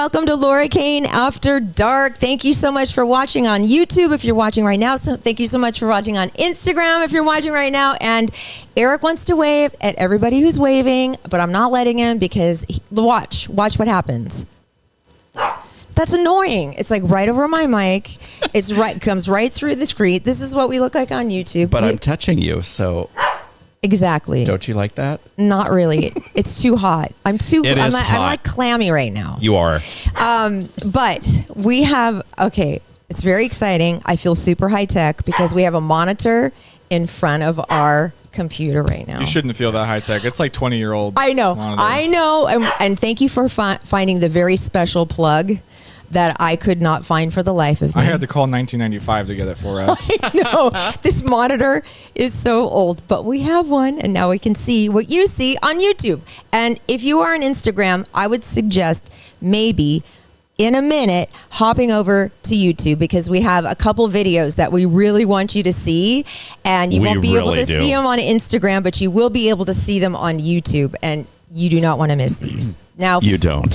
welcome to Laura Kane After Dark. Thank you so much for watching on YouTube if you're watching right now. So thank you so much for watching on Instagram if you're watching right now. And Erik wants to wave at everybody who's waving, but I'm not letting him because watch what happens. That's annoying. It's like right over my mic. It's right, comes right through the screen. This is what we look like on YouTube. But I'm touching you, so exactly. Don't you like that? Not really. It's too hot. I'm like clammy right now. You are. But we have, okay, it's very exciting. I feel super high tech because we have a monitor in front of our computer right now. You shouldn't feel that high tech. It's like 20-year-old. I know. And thank you for finding the very special plug that I could not find for the life of me. I had to call 1995 to get it for us. I know. This monitor is so old, but we have one, and now we can see what you see on YouTube. And if you are on Instagram, I would suggest maybe in a minute hopping over to YouTube because we have a couple videos that we really want you to see, and you won't be able to see them on Instagram, but you will be able to see them on YouTube, and you do not want to miss these. Now, you don't.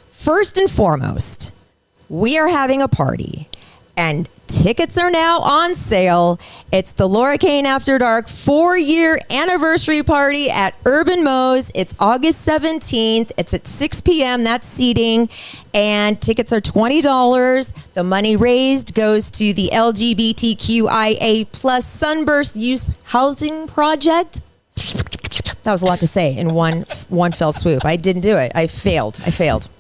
First and foremost, we are having a party, and tickets are now on sale. It's the Laura Kane After Dark 4-year anniversary party at Urban Mo's. It's August 17th. It's at 6 p.m. That's seating, and tickets are $20. The money raised goes to the LGBTQIA plus Sunburst Youth Housing Project. That was a lot to say in one fell swoop. I didn't do it. I failed.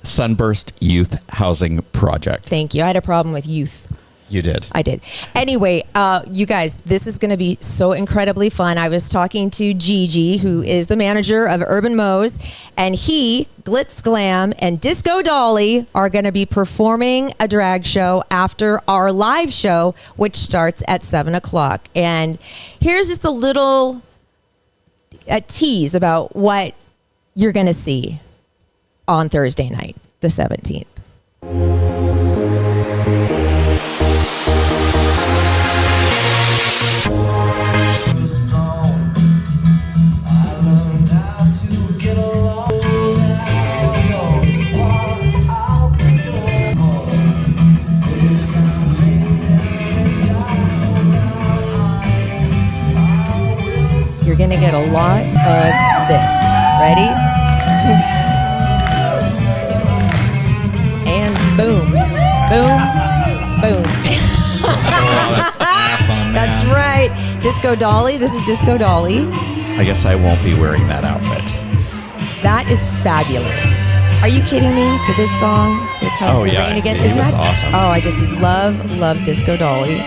Sunburst Youth Housing Project. Thank you. I had a problem with youth. You did. I did. Anyway, you guys, this is going to be so incredibly fun. I was talking to Gigi, who is the manager of Urban Mo's, and he, Glitz Glam, and Disco Dolly are going to be performing a drag show after our live show, which starts at 7 o'clock. And here's just a tease about what you're going to see on Thursday night, the 17th. You're going to get a lot of this. Ready? And boom, boom, boom. That's right. Disco Dolly. This is Disco Dolly. I guess I won't be wearing that outfit. That is fabulous. Are you kidding me? To this song, Here Comes the Rain Again. Isn't that awesome? Oh, I just love Disco Dolly.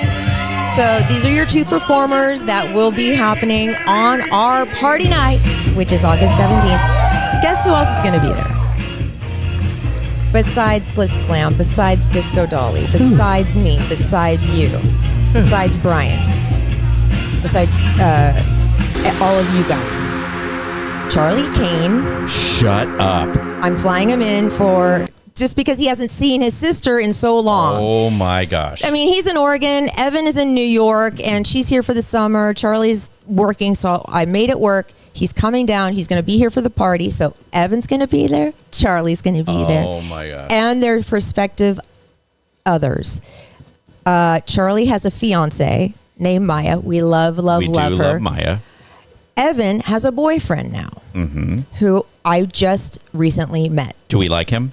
So these are your two performers that will be happening on our party night, which is August 17th. Guess who else is going to be there? Besides Glitz Glam, besides Disco Dolly, besides me, besides you, besides Brian, besides all of you guys. Charlie Kane. Shut up. I'm flying him in for... just because he hasn't seen his sister in so long. Oh my gosh. I mean, he's in Oregon, Evan is in New York, and she's here for the summer. Charlie's working, so I made it work. He's coming down. He's going to be here for the party. So Evan's going to be there. Charlie's going to be there. Oh my gosh. And their prospective others. Charlie has a fiance named Maya. We love her. We do love Maya. Evan has a boyfriend now, who I just recently met. Do we like him?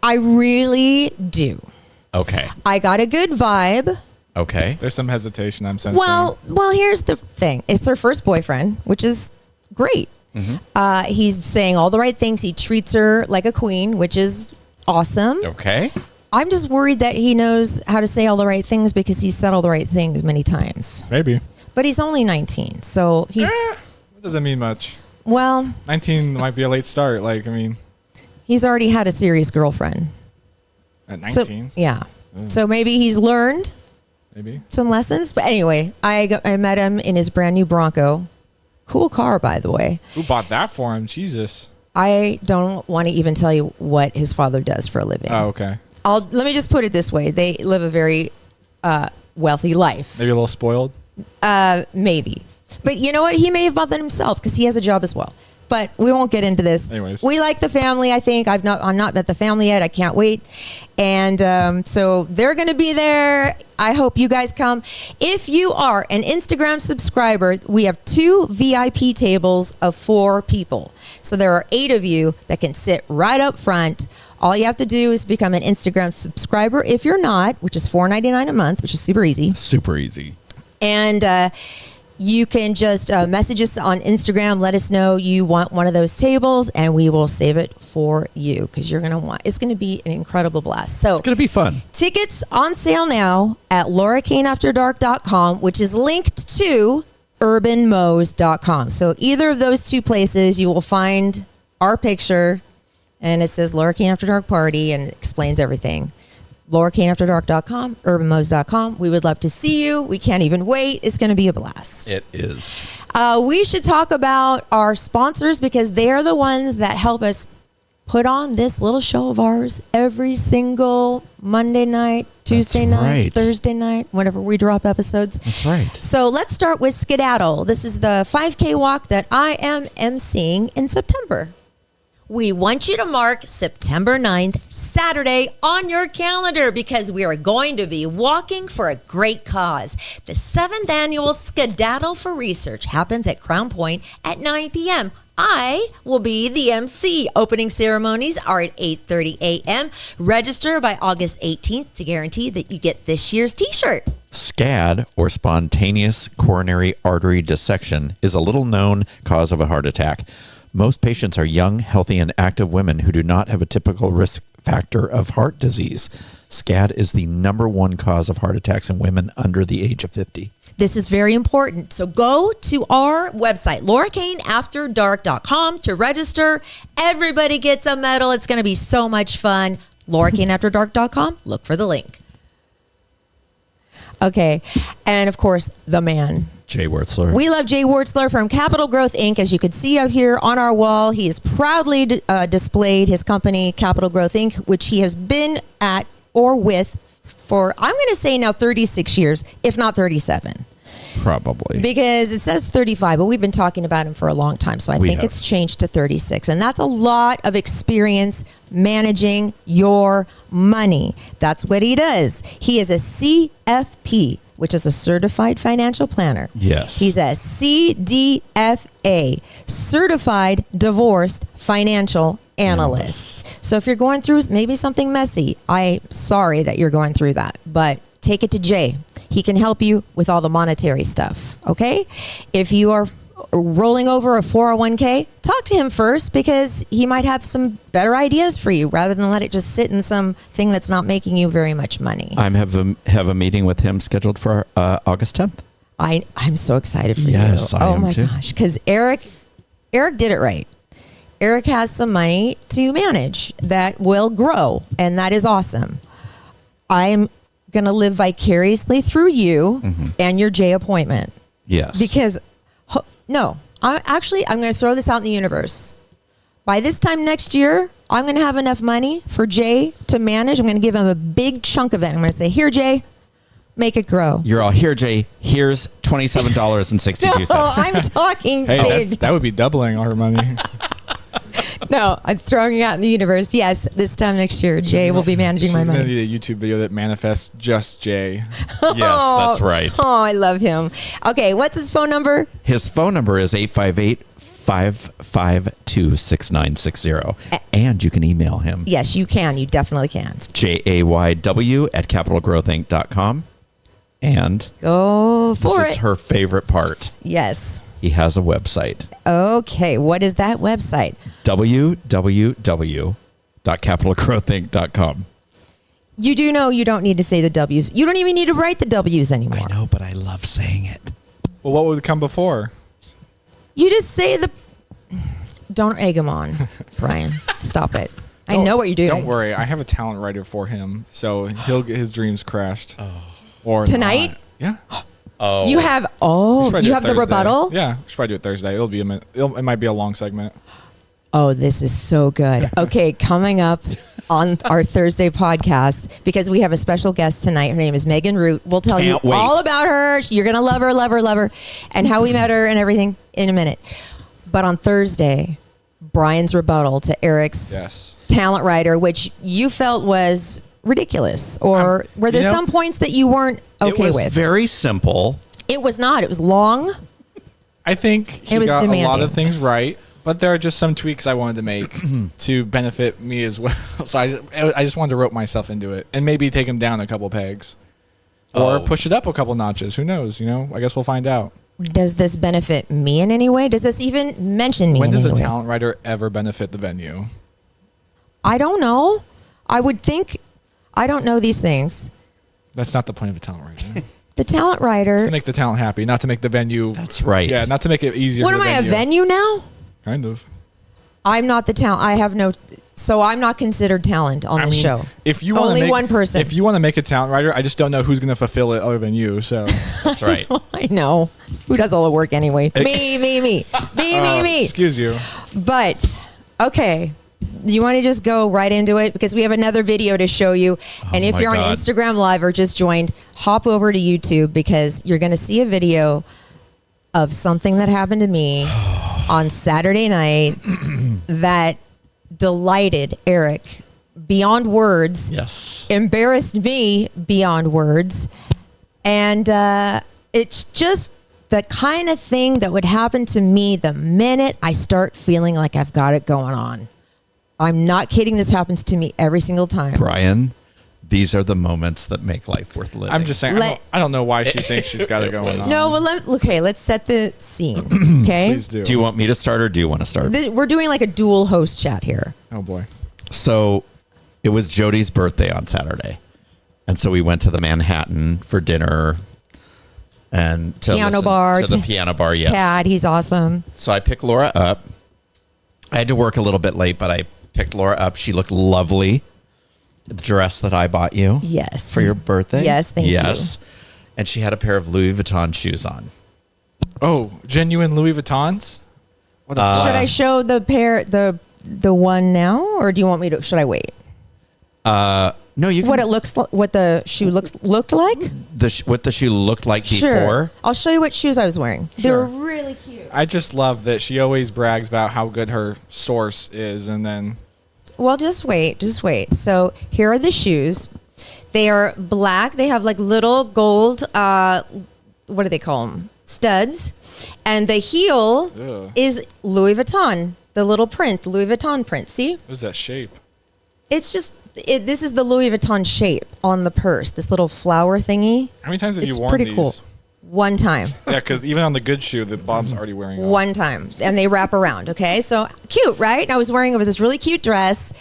I really do. Okay. I got a good vibe. Okay. There's some hesitation I'm sensing. Well, here's the thing. It's her first boyfriend, which is great. He's saying all the right things. He treats her like a queen, which is awesome. Okay. I'm just worried that he knows how to say all the right things because he's said all the right things many times. Maybe. But he's only 19, so he's... It doesn't mean much. Well... 19 might be a late start. Like, I mean... He's already had a serious girlfriend. At 19? So, yeah. So maybe he's learned some lessons. But anyway, I met him in his brand new Bronco. Cool car, by the way. Who bought that for him? Jesus. I don't want to even tell you what his father does for a living. Oh, okay. Let me just put it this way. They live a very wealthy life. Maybe a little spoiled? Maybe. But you know what? He may have bought that himself because he has a job as well. But we won't get into this. Anyways. We like the family, I think. I'm not met the family yet. I can't wait. And so they're going to be there. I hope you guys come. If you are an Instagram subscriber, we have 2 VIP tables of 4 people. So there are 8 of you that can sit right up front. All you have to do is become an Instagram subscriber. If you're not, which is $4.99 a month, which is super easy. Super easy. And you can just message us on Instagram. Let us know you want one of those tables, and we will save it for you because you're going to want. It's going to be an incredible blast. So It's going to be fun. tickets on sale now at laurakaneafterdark.com, which is linked to urbanmose.com. So either of those 2 places, you will find our picture, and it says Laura Kane After Dark Party, and it explains everything. laurakaneafterdark.com, urbanmose.com. We would love to see you. We can't even wait. It's going to be a blast. It is. We should talk about our sponsors because they are the ones that help us put on this little show of ours every single Monday night, Tuesday night, right. Thursday night, whenever we drop episodes. That's right. So let's start with Skedaddle. This is the 5K walk that I am emceeing in September. We want you to mark September 9th, Saturday, on your calendar because we are going to be walking for a great cause. The 7th annual Skedaddle for Research happens at Crown Point at 9 p.m. I will be the MC. Opening ceremonies are at 8:30 a.m. Register by August 18th to guarantee that you get this year's t-shirt. SCAD, or spontaneous coronary artery dissection, is a little-known cause of a heart attack. Most patients are young, healthy, and active women who do not have a typical risk factor of heart disease. SCAD is the #1 cause of heart attacks in women under the age of 50. This is very important. So go to our website, laurakaneafterdark.com, to register. Everybody gets a medal. It's going to be so much fun. laurakaneafterdark.com. Look for the link. Okay. And of course, the man. Jay Wertzler. We love Jay Wertzler from Capital Growth Inc. As you can see up here on our wall, he has proudly displayed his company, Capital Growth Inc., which he has been at or with for, I'm going to say now 36 years, if not 37. Probably. Because it says 35, but we've been talking about him for a long time. So I think it's changed to 36. And that's a lot of experience managing your money. That's what he does. He is a CFP, which is a certified financial planner. Yes. He's a CDFA, certified divorced financial analyst. So if you're going through maybe something messy, I'm sorry that you're going through that, but take it to Jay. He can help you with all the monetary stuff, okay? If you are rolling over a 401k, talk to him first because he might have some better ideas for you rather than let it just sit in something that's not making you very much money. I have a meeting with him scheduled for August 10th. I'm so excited for you. Yes, I am oh my too. gosh, because Erik did it right. Erik has some money to manage that will grow, and that is awesome. I'm going to live vicariously through you and your J appointment. Yes. Because, I'm going to throw this out in the universe. By this time next year, I'm going to have enough money for Jay to manage. I'm going to give him a big chunk of it. I'm going to say, here, Jay, make it grow. You're all, here, Jay, here's $27.62. No, I'm talking big. That would be doubling our money. No, I'm throwing it out in the universe. Yes, this time next year, Jay will be managing my She's going to money. need a YouTube video that manifests just Jay. Yes, that's right. Oh, I love him. Okay, what's his phone number? His phone number is 858-552-6960. And you can email him. Yes, you can. You definitely can. jayw@capitalgrowthinc.com. And Go for this is it. her favorite part. Yes. He has a website. Okay, what is that website? www.capitalgrowthinc.com. You do know you don't need to say the W's. You don't even need to write the W's anymore. I know, but I love saying it. Well, what would come before? You just say the... Don't egg him on, Brian. Stop it. I know what you're doing. Don't worry. I have a talent writer for him, so he'll get his dreams crashed. Or Tonight? not. Yeah. Oh. You have... We should Oh, probably do you it have the Thursday. rebuttal? Yeah. We should probably do it Thursday. It might be a long segment. Oh, this is so good. Okay, coming up on our Thursday podcast, because we have a special guest tonight. Her name is Megan Root. We'll tell Can't you wait. all about her. You're going to love her, and how we met her and everything in a minute. But on Thursday, Brian's rebuttal to Eric's Yes. talent writer, which you felt was ridiculous, or were there some points that you weren't okay it was with? very simple. It was not. It was long. I think he was got demanding. a lot of things right, but there are just some tweaks I wanted to make to benefit me as well. So I just wanted to rope myself into it and maybe take him down a couple pegs. Or push it up a couple notches. Who knows? I guess we'll find out. Does this benefit me in any way? Does this even mention me When in does any a way? talent writer ever benefit the venue? I don't know. I would think I don't know these things. That's not the point of a talent writer. The talent It's writer. to make the talent happy, not to make the venue. That's right. Yeah, not to make it easier. What for am the I, a venue now? Kind of. I'm not the talent. I have no. So I'm not considered talent on the show. If you wanna Only make, one person. If you want to make a talent writer, I just don't know who's going to fulfill it other than you. So That's right. I know. Who does all the work anyway? Me. excuse you. But, okay. You want to just go right into it? Because we have another video to show you. And if my you're on God. Instagram Live or just joined, hop over to YouTube because you're going to see a video of something that happened to me on Saturday night that delighted Erik beyond words. Yes. Embarrassed me beyond words. And it's just the kind of thing that would happen to me the minute I start feeling like I've got it going on. I'm not kidding. This happens to me every single time. Brian, these are the moments that make life worth living. I'm just saying. I don't know why she thinks she's got it going on. No, well, okay, let's set the scene. Okay? Please do. Do you want me to start or do you want to start? We're doing like a dual host chat here. Oh boy. So it was Jody's birthday on Saturday. And so we went to the Manhattan for dinner and to Piano listen bar. to the piano bar. Yes. Tad, he's awesome. So I picked Laura up. I had to work a little bit late, but I picked Laura up. She looked lovely. The dress that I bought you. Yes. For your birthday. Yes, thank you. Yes. And she had a pair of Louis Vuitton shoes on. Oh, genuine Louis Vuittons? What the fuck? Should I show the pair, the one now, or do you want me to? Should I wait? No, you can. What it looks like, what the shoe looked like? What the shoe looked like Sure. before. I'll show you what shoes I was wearing. They Sure. were really cute. I just love that she always brags about how good her source is, and then Well, just wait. So here are the shoes. They are black. They have like little gold, what do they call them? Studs. And the heel Ugh. is Louis Vuitton, the little print, the Louis Vuitton print. See? what is that shape? It's just, this is the Louis Vuitton shape on the purse, this little flower thingy. How many times have It's you worn pretty these? cool. One time. Yeah, because even on the good shoe, the bottom's already wearing off. One time. And they wrap around, okay? So cute, right? I was wearing over this really cute dress.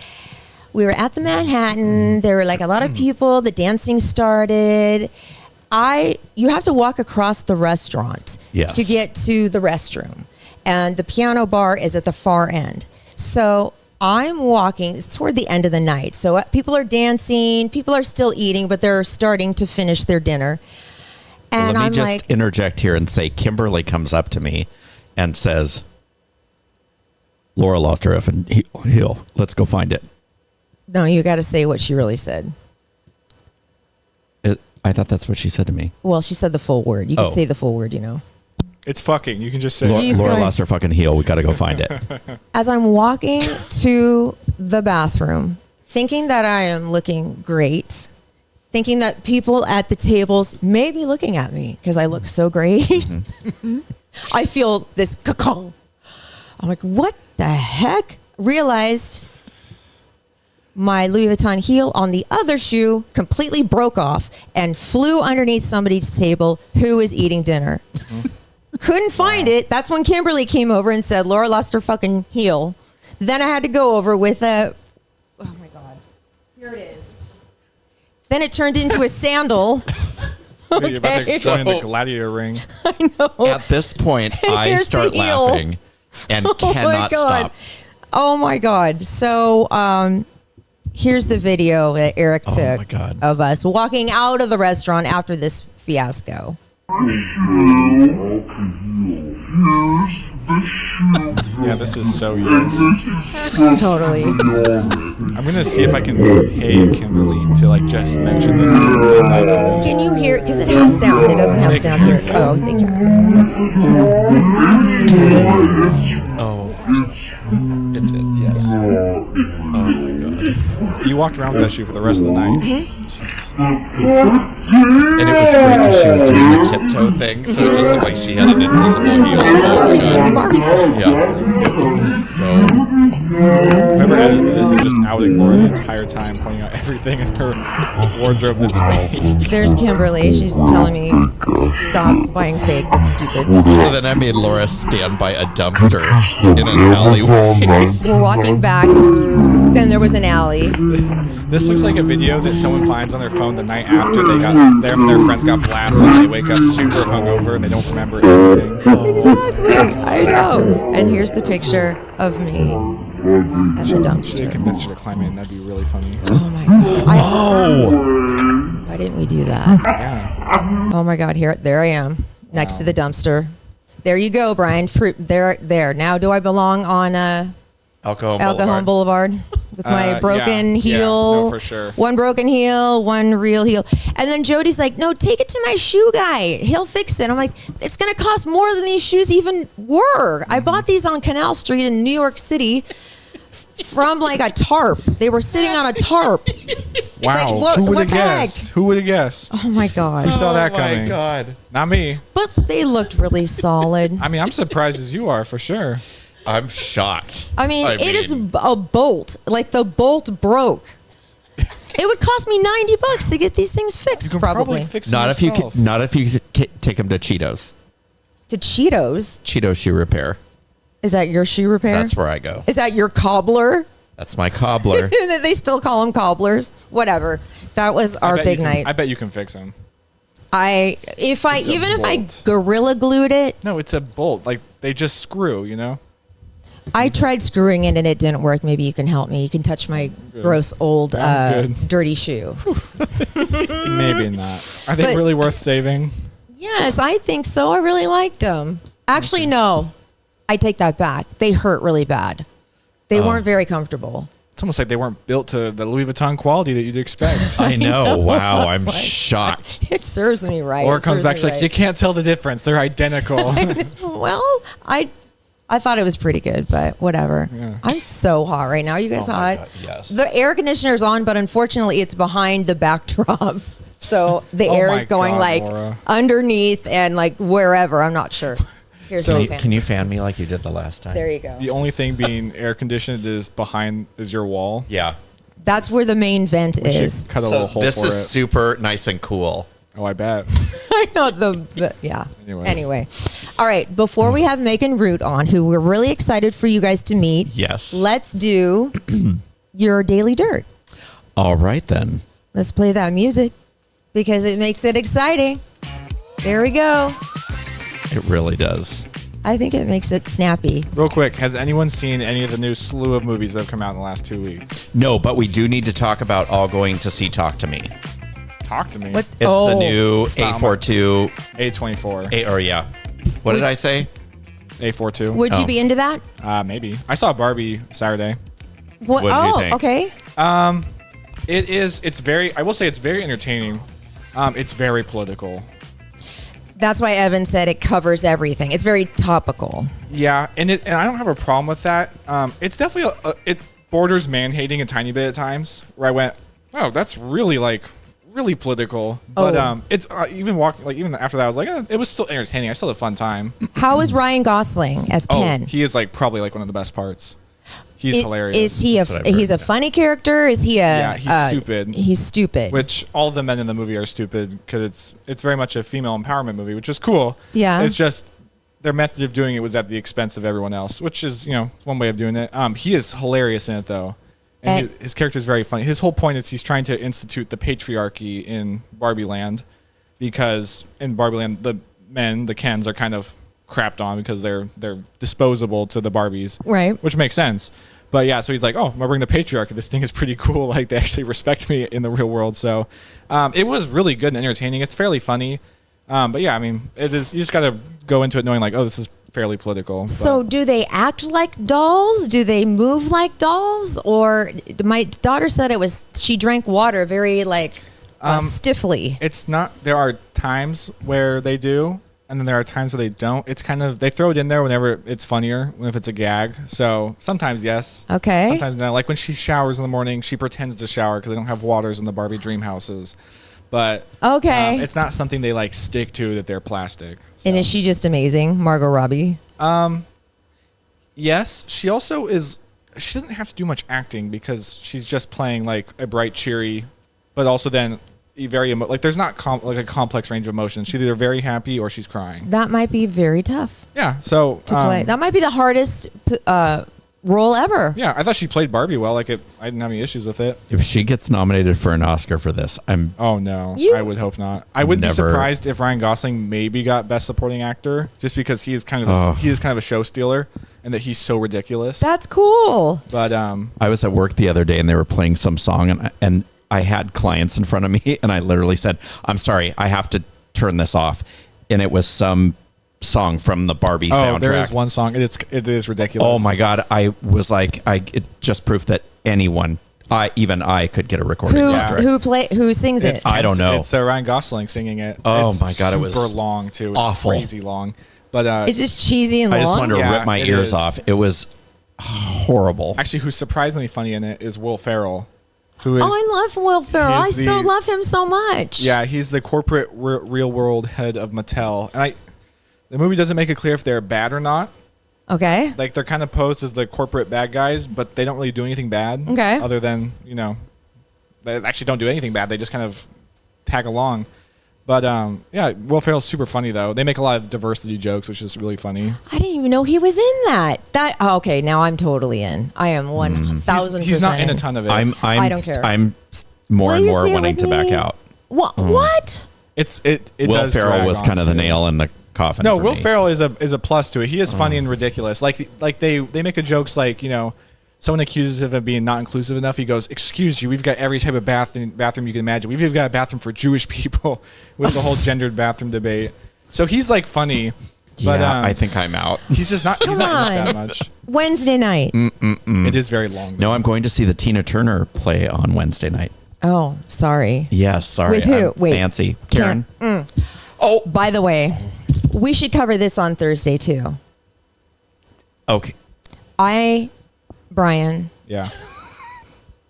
We were at the Manhattan. There were like a lot of people. The dancing started. You have to walk across the restaurant Yes. to get to the restroom. And the piano bar is at the far end. So I'm walking. It's toward the end of the night. So people are dancing. People are still eating, but they're starting to finish their dinner. And Let me I'm just like, interject here and say Kimberly comes up to me and says, Laura lost her effing heel. Let's go find it. no, you got to say what she really said. I thought that's what she said to me. Well, she said the full word. You can Oh. say the full word, you know. It's fucking. You can just say Laura, it. She's Laura going- lost her fucking heel. We got to go find it. As I'm walking to the bathroom, thinking that I am looking great, thinking that people at the tables may be looking at me because I look so great. I feel this cackle. I'm like, what the heck? Realized my Louis Vuitton heel on the other shoe completely broke off and flew underneath somebody's table who was eating dinner. Couldn't find it. That's when Kimberly came over and said, Laura lost her fucking heel. Then I had to go over with a, oh my God, here it is. Then it turned into a sandal. Yeah, you're about to Okay. join the gladiator ring. I know. At this point, I here's the start heel. laughing and Oh my cannot God. stop. Oh my God. So here's the video that Erik Oh took my God. of us walking out of the restaurant after this fiasco. Yeah, this is so you. Totally. I'm gonna see if I can pay Kimberly to like just mention this. Can you hear? Because it has sound. It doesn't have sound here. Oh, thank you. Oh, it did. Yes. Oh my god. You walked around with that shoe for the rest of the night. And it was great because she was doing the tiptoe thing, so it just looked like she had an invisible heel. Like Oh my god. Barbie film. Yeah. It was so. Whoever edited this is just outing Laura the entire time, pointing out everything in her wardrobe that's fake. There's Kimberly. She's telling me stop buying fake. That's stupid. So then I made Laura stand by a dumpster in an alleyway. We're walking back. Then there was an alley. This looks like a video that someone finds on their phone the night after their friends got blasted and they wake up super hungover and they don't remember anything. Exactly. I know. And here's the picture of me at the Should dumpster. convince her to climb in. That'd be really funny. Oh my god. Why didn't we do that? Yeah. Oh my god, there I am. Next to the dumpster. There you go, Brian. Fruit there. Now do I belong on Alcohol Boulevard with my broken yeah, heel? no, for sure. One broken heel, one real heel. And then Jody's like, "No, take it to my shoe guy. He'll fix it." I'm like, "It's going to cost more than these shoes even were. I bought these on Canal Street in New York City from like a tarp. They were sitting on a tarp." Wow. Like, Who would what have guessed? Who would have guessed? Oh my god. Who saw that Oh my coming? god. Not me. But they looked really solid. I mean, I'm surprised as you are for sure. I'm shocked. I mean, it is a bolt. Like the bolt broke. It would cost me $90 to get these things fixed. You can probably fix it Not if you yourself. not if you take him to Cheetos. to Cheetos. Cheetos shoe repair. Is that your shoe repair? That's where I go. Is that your cobbler? That's my cobbler. They still call them cobblers. Whatever. That was our big night. I bet you can fix them. If I bolt. gorilla glued it, No, it's a bolt. Like they just screw, you know? I tried screwing it and it didn't work. Maybe you can help me. You can touch my gross old Good. dirty shoe. Maybe not. Are they But- really worth saving? Yes, I think so. I really liked them. Actually, no. I take that back. They hurt really bad. They weren't very comfortable. It's almost like they weren't built to the Louis Vuitton quality that you'd expect. I know. Wow. I'm shocked. It serves me right. Or it comes back to like, you can't tell the difference. They're identical. Well, I thought it was pretty good, but whatever. Yeah. I'm so hot right now. Are you guys Oh my hot? God, yes. The air conditioner's on, but unfortunately it's behind the backdrop. So the Oh air my is going God, like Laura. underneath and like wherever. I'm not sure. Here's So my you- fan. Can you fan me like you did the last time? There you go. The only thing being air conditioned is your wall. Yeah. That's where the main vent We should is. cut a So little hole this for is it. super nice and cool. Oh, I bet. I know the yeah. Anyways. Anyway, all right. Before we have Megan Root on, who we're really excited for you guys to meet. Yes. Let's do your daily dirt. All right then. Let's play that music because it makes it exciting. There we go. It really does. I think it makes it snappy. Real quick, has anyone seen any of the new slew of movies that have come out in the last 2 weeks? No, but we do need to talk about all going to see Talk to Me. Talk to me. What? It's the new It's not A42. A24. Or yeah. What did I say? A42. Would you Oh. be into that? Maybe. I saw Barbie Saturday. What? What did you Oh, think? okay. It's very, I will say it's very entertaining. It's very political. That's why Evan said it covers everything. It's very topical. Yeah, and I don't have a problem with that. It's definitely it borders man-hating a tiny bit at times. Where I went, oh, that's really really political. But Oh. it's even after that, I was like, it was still entertaining. I still had a fun time. How is Ryan Gosling as Ken? Oh, he is probably one of the best parts. He's hilarious. Is he That's what I've he's a heard. funny character? Is he a? Yeah, he's stupid. He's stupid. Which all the men in the movie are stupid because it's very much a female empowerment movie, which is cool. Yeah. It's just their method of doing it was at the expense of everyone else, which is one way of doing it. He is hilarious in it though, and his character is very funny. His whole point is he's trying to institute the patriarchy in Barbie Land, because in Barbie Land the men, the Kens, are kind of crapped on because they're disposable to the Barbies, Right. Which makes sense. But yeah, so he's like, oh, I'm gonna bring the patriarchy. This thing is pretty cool. Like, they actually respect me in the real world. So it was really good and entertaining. It's fairly funny. But yeah, I mean, it is. You just gotta go into it knowing like, oh, this is fairly political. So do they act like dolls? Do they move like dolls? Or my daughter said she drank water very stiffly. It's not. There are times where they do, and then there are times where they don't. It's kind of, they throw it in there whenever it's funnier, if it's a gag. So sometimes yes. Okay. Sometimes no. Like when she showers in the morning, she pretends to shower because they don't have waters in the Barbie dream houses. But okay, it's not something they like stick to that they're plastic. So. And is she just amazing, Margot Robbie? Yes. She also is. She doesn't have to do much acting because she's just playing like a bright, cheery, but also then very there's not a complex range of emotions. She's either very happy or she's crying. That might be very tough. Yeah. So to play. That might be the hardest role ever. Yeah, I thought she played Barbie well. I didn't have any issues with it. If she gets nominated for an Oscar for this, Oh no, I would hope not. I wouldn't be surprised if Ryan Gosling maybe got Best Supporting Actor, just because he is kind of a show stealer, and that he's so ridiculous. That's cool. But I was at work the other day and they were playing some song, and I had clients in front of me, and I literally said, "I'm sorry, I have to turn this off," and it was some song from the Barbie soundtrack. There is one song. It is ridiculous. Oh my God. I was like, it just proof that anyone, even I could get a recording. Who sings it? I don't know. It's Ryan Gosling singing it. Oh my God. It was super long too. It's awful. Crazy long. But it's just cheesy and long. I just wanted to rip my ears off. It was horrible. Actually, who's surprisingly funny in it is Will Ferrell. Who is, I love Will Ferrell. I so love him so much. Yeah, he's the corporate real world head of Mattel. And the movie doesn't make it clear if they're bad or not. Okay. Like they're kind of posed as the corporate bad guys, but they don't really do anything bad. Okay. Other than, they actually don't do anything bad. They just kind of tag along. But Will Ferrell's super funny though. They make a lot of diversity jokes, which is really funny. I didn't even know he was in that. Okay, now I'm totally in. I am 1,000%. He's not in a ton of it. I don't care. I'm more and more wanting to back out. What? What? It Will Ferrell was kind of the nail in the coffin. No, Will Ferrell is a plus to it. He is funny and ridiculous. Like they make a jokes like, someone accuses him of being not inclusive enough. He goes, "Excuse you, we've got every type of bathroom you can imagine. We've even got a bathroom for Jewish people," with the whole gendered bathroom debate. So he's like funny, but I think I'm out. He's just not. He's not in it that much. Wednesday night. It is very long. No, I'm going to see the Tina Turner play on Wednesday night. Oh, sorry. Yes, sorry. With who? Wait, fancy Karen. Oh, by the way, we should cover this on Thursday too. Okay. Brian,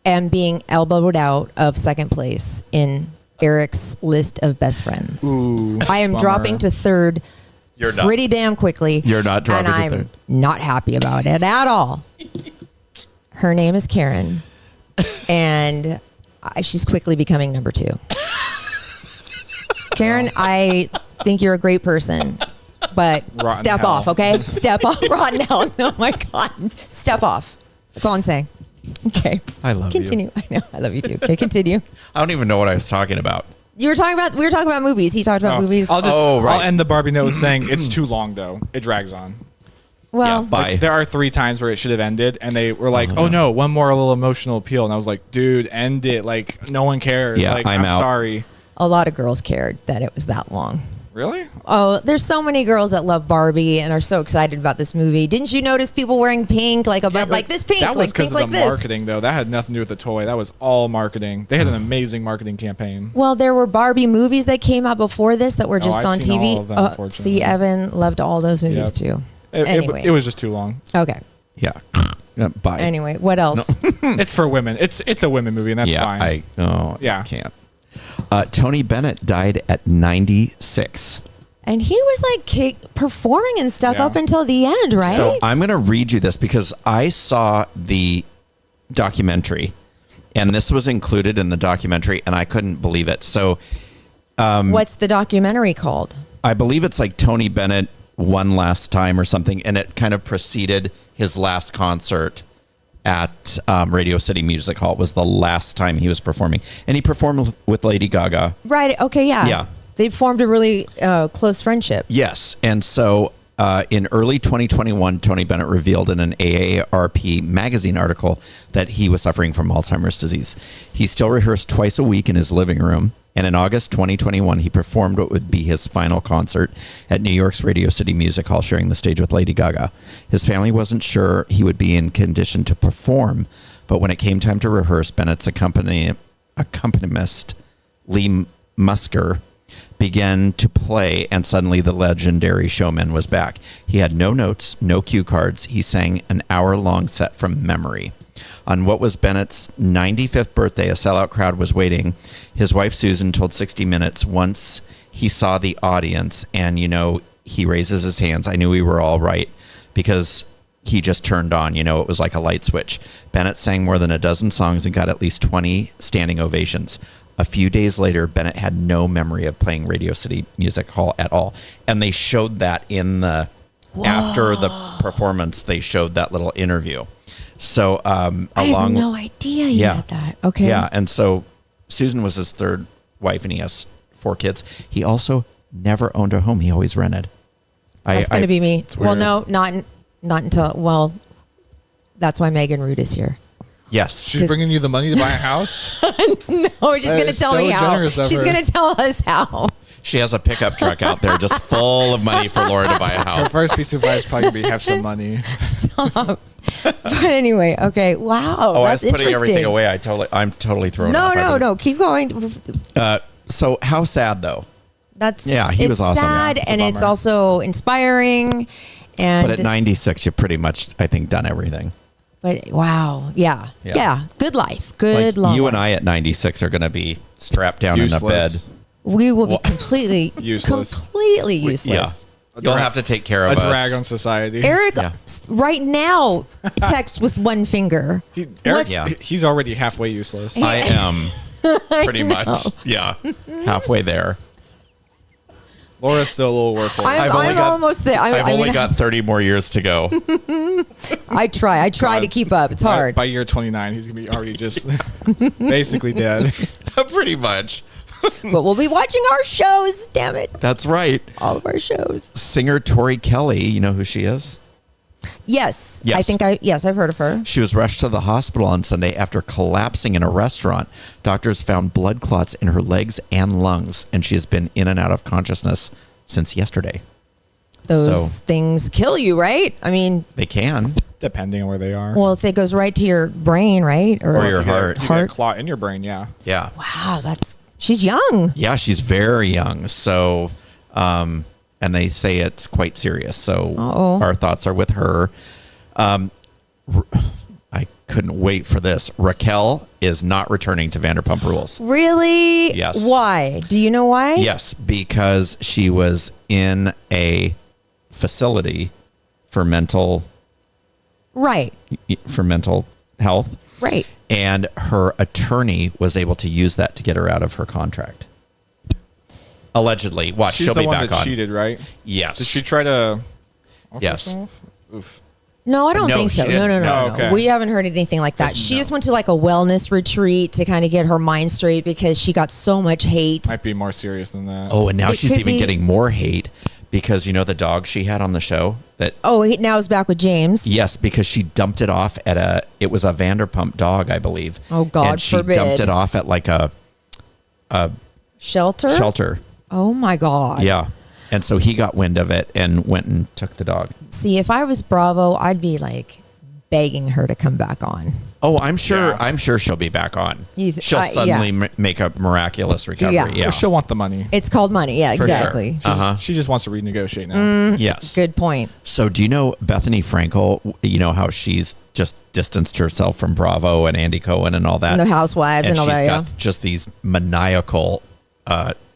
am being elbowed out of second place in Eric's list of best friends. Ooh, I am dropping to third pretty damn quickly. You're not dropping to and third. I'm not happy about it at all. Her name is Karen, and she's quickly becoming number 2. Karen, I think you're a great person. But rotten step hell. off, okay? Step off. Rotten hell. Oh my God. Step off. That's all I'm saying. Okay. I love Continue. I know. I love you too. Okay, continue. I don't even know what I was talking about. We were talking about movies. He talked about movies. I'll end the Barbie note with saying it's too long though. It drags on. Well, bye. There are 3 times where it should have ended, and they were like, "Oh no, one more little emotional appeal," and I was like, "Dude, end it! Like no one cares. Yeah, like I'm out. sorry." a lot of girls cared that it was that long. Really? Oh, there's so many girls that love Barbie and are so excited about this movie. Didn't you notice people wearing pink, like this pink, that was like pink because like of the this? marketing, though. That had nothing to do with the toy. That was all marketing. They had an amazing marketing campaign. Well, there were Barbie movies that came out before this that were just I've on seen TV. all of them, unfortunately. See, Evan loved all those movies Yep. too. Anyway, It was just too long. okay. Yeah. Bye. Anyway, what else? It's for women. It's a women movie, and that's fine. I can't. Tony Bennett died at 96. And he was like performing and stuff Yeah. up until the end, right? So I'm going to read you this because I saw the documentary, and this was included in the documentary, and I couldn't believe it. So what's the documentary called? I believe it's like Tony Bennett One Last Time or something, and it kind of preceded his last concert at Radio City Music Hall. It was the last time he was performing, and he performed with Lady Gaga. Right. Okay. Yeah. Yeah. They formed a really close friendship. Yes, and so in early 2021, Tony Bennett revealed in an AARP magazine article that he was suffering from Alzheimer's disease. He still rehearsed twice a week in his living room, And in August 2021, he performed what would be his final concert at New York's Radio City Music Hall, sharing the stage with Lady Gaga. His family wasn't sure he would be in condition to perform, but when it came time to rehearse, Bennett's accompanist, Lee Musker, began to play, and suddenly the legendary showman was back. He had no notes, no cue cards. He sang an hour-long set from memory. On what was Bennett's 95th birthday, a sellout crowd was waiting. His wife, Susan, told 60 Minutes once he saw the audience and, he raises his hands. I knew we were all right because he just turned on. It was like a light switch. Bennett sang more than a dozen songs and got at least 20 standing ovations. A few days later, Bennett had no memory of playing Radio City Music Hall at all. And they showed that after the performance, they showed that little interview. So, I had no idea you had that. Okay. Yeah. And so Susan was his third wife and he has 4 kids. He also never owned a home. He always rented. That's going to be me. Well, no, not until, that's why Megan Root is here. Yes. She's bringing you the money to buy a house? No, she's going to tell me how. She's going to tell us how. She has a pickup truck out there just full of money for Laura to buy a house. Her first piece of advice probably be have some money. Stop. But anyway, okay. Wow. Oh, that's I was putting everything away. I'm totally thrown off. No. Keep going. So how sad though? He was awesome. Sad and it's also inspiring. And but at 96, you've pretty much, I think, done everything. But wow, yeah. Good life, good life. You and I at 96 are going to be strapped down in a bed. We will be completely useless. Yeah. You'll have to take care of us. A drag on society. Eric, right now, text with one finger. He's already halfway useless. I am pretty much. Yeah, halfway there. Laura's still a little workable. I'm almost there. I've only got 30 more years to go. I try to keep up. It's hard. By year 29, he's going to be already just basically dead. Pretty much. But we'll be watching our shows, damn it. That's right. All of our shows. Singer Tori Kelly, you know who she is? Yes. I've heard of her. She was rushed to the hospital on Sunday after collapsing in a restaurant. Doctors found blood clots in her legs and lungs, and she has been in and out of consciousness since yesterday. Those things kill you, right? I mean, they can. Depending on where they are. Well, if it goes right to your brain, right? Or your heart. You get a clot in your brain, yeah. Yeah. Wow, she's young. Yeah, she's very young. So, and they say it's quite serious. So our thoughts are with her. I couldn't wait for this. Raquel is not returning to Vanderpump Rules. Really? Yes. Why? Do you know why? Yes, because she was in a facility for mental health. Right. And her attorney was able to use that to get her out of her contract. Allegedly. Watch, she's she'll the be one back that on. cheated, right? Yes. Did she try to Yes. herself? Oof. No, I don't think so. No. Okay. We haven't heard anything like that. She just went to like a wellness retreat to kind of get her mind straight because she got so much hate. Might be more serious than that. Oh, and now she's even getting more hate because the dog she had on the show that. Oh, now he's back with James. Yes, because she dumped it off at it was a Vanderpump dog, I believe. Oh, God and she forbid. dumped it off at like a shelter. Oh my God. Yeah. And so he got wind of it and went and took the dog. See, if I was Bravo, I'd be like begging her to come back on. Oh, I'm sure. Yeah. I'm sure she'll be back on. She'll suddenly make a miraculous recovery. Yeah. She'll want the money. It's called money. Yeah, for exactly. Sure. She just wants to renegotiate now. Yes. Good point. So do you know Bethany Frankel? You know how she's just distanced herself from Bravo and Andy Cohen and all that? And the Housewives and all that. She's got just these maniacal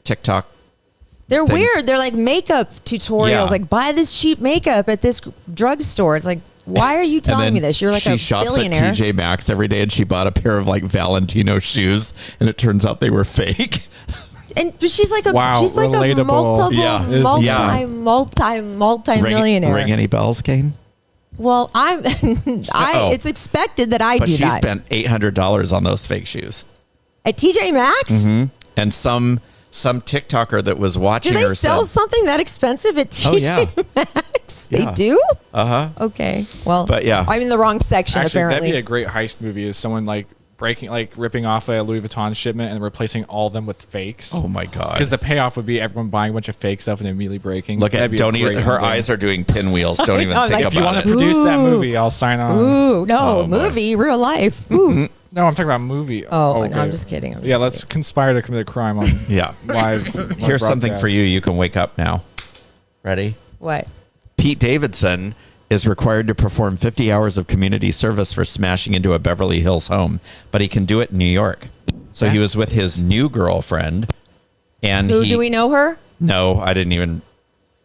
TikTok. They're weird. They're like makeup tutorials. Yeah. Like, buy this cheap makeup at this drugstore. It's like, why are you telling me this? You're like a billionaire. She shops at TJ Maxx every day, and she bought a pair of like Valentino shoes, and it turns out they were fake. And she's like a multi-millionaire. Ring any bells, Kane? Well, it's expected that I do that. But she spent $800 on those fake shoes at TJ Maxx. Mm-hmm. And some TikToker that was watching her. Do they sell something that expensive at TJ Maxx? They do? Uh-huh. Okay. Well, but yeah. I'm in the wrong section, Actually, apparently. that'd be a great heist movie. Is someone like ripping off a Louis Vuitton shipment and replacing all of them with fakes. Oh my god! Because the payoff would be everyone buying a bunch of fake stuff and immediately breaking. Look at don't even. Her eyes are doing pinwheels. Don't even think If you want about to it. produce that movie, I'll sign on. Ooh, no, Oh, movie, real life. Ooh. No, I'm talking about movie. Oh, no, I'm just kidding. Let's conspire to commit a crime on Yeah. live. Here's something for you. You can wake up now. Ready? What? Pete Davidson is required to perform 50 hours of community service for smashing into a Beverly Hills home, but he can do it in New York. So he was with his new girlfriend, and Who do we know her? No, I didn't even.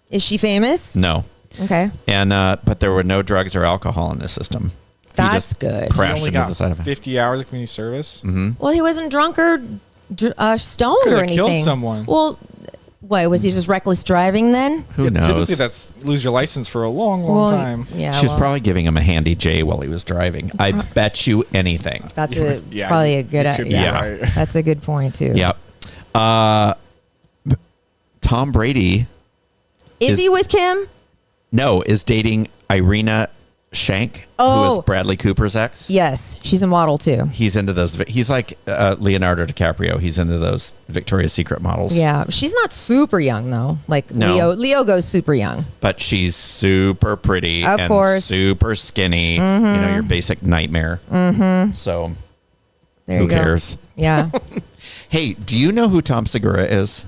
Is she famous? No. Okay. And but there were no drugs or alcohol in his system. He That's just good. He Crashed only into got the side of it. 50 hours of community service. Well, he wasn't drunk or stoned Could've or anything. killed someone. Well, what, was he just reckless driving then? Who knows? Typically, that's lose your license for a long time. Yeah. She was well, probably giving him a handy J while he was driving. I bet you anything. That's Yeah, probably a good you could be idea. right. That's a good point too. Yep. Tom Brady Is he with Kim? is dating Irina Shank, who Oh. is Bradley Cooper's ex. Yes, she's a model too. He's into those. He's like Leonardo DiCaprio. He's into those Victoria's Secret models. Yeah, she's not super young though. Like No. Leo goes super young. But she's super pretty Of and course. super skinny. You know, your basic nightmare. Mm-hmm. So There who you go. cares? Yeah. Hey, do you know who Tom Segura is?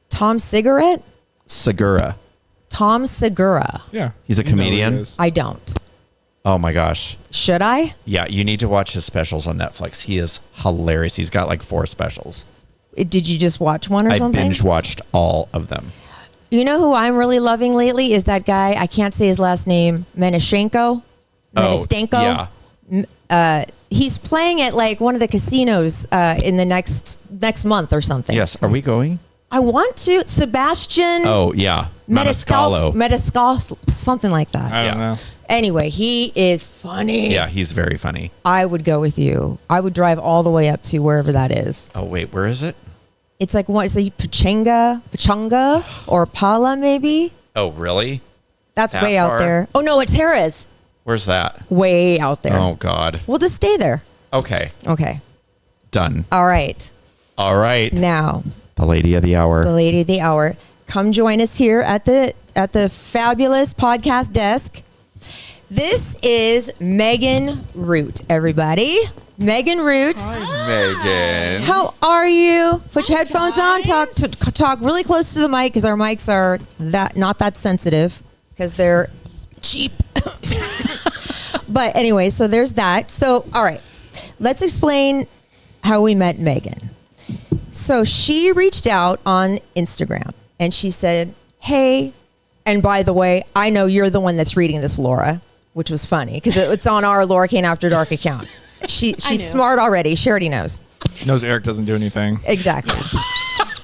Tom Cigarette? Segura. Tom Segura. Yeah. He's a You know who he comedian? is. I don't. Oh my gosh. Should I? Yeah, you need to watch his specials on Netflix. He is hilarious. He's got like 4 specials. Did you just watch one or I something? binge watched all of them. You know who I'm really loving lately is that guy. I can't say his last name. Menishenko. Menistenko. Yeah. He's playing at like one of the casinos in the next month or something. Yes. Are we going? I want to. Sebastian. Oh, yeah. Maniscalco. Meniscal, something like that. I don't Yeah. know. Anyway, he is funny. Yeah, he's very funny. I would go with you. I would drive all the way up to wherever that is. Oh, wait. Where is it? It's like what? It's like Pachanga or Pala, maybe. Oh, really? That's That way out far? there. Oh no, it's Jerez. Where's that? Way out there. Oh, God. We'll just stay there. Okay. Okay. Done. All right. All right. Now, The lady of the hour. the lady of the hour, come join us here at the fabulous podcast desk. This is Megan Root, everybody. Megan Root. Megan. How are you? Put your headphones on. Talk really close to the mic because our mics are not that sensitive because they're cheap. But anyway, so there's that. So all right, let's explain how we met Megan. So she reached out on Instagram and she said, "Hey, and by the way, I know you're the one that's reading this, Laura," which was funny because it's on our Laura Kane After Dark account. She's knew. smart already. She already knows. She knows Eric doesn't do anything. Exactly.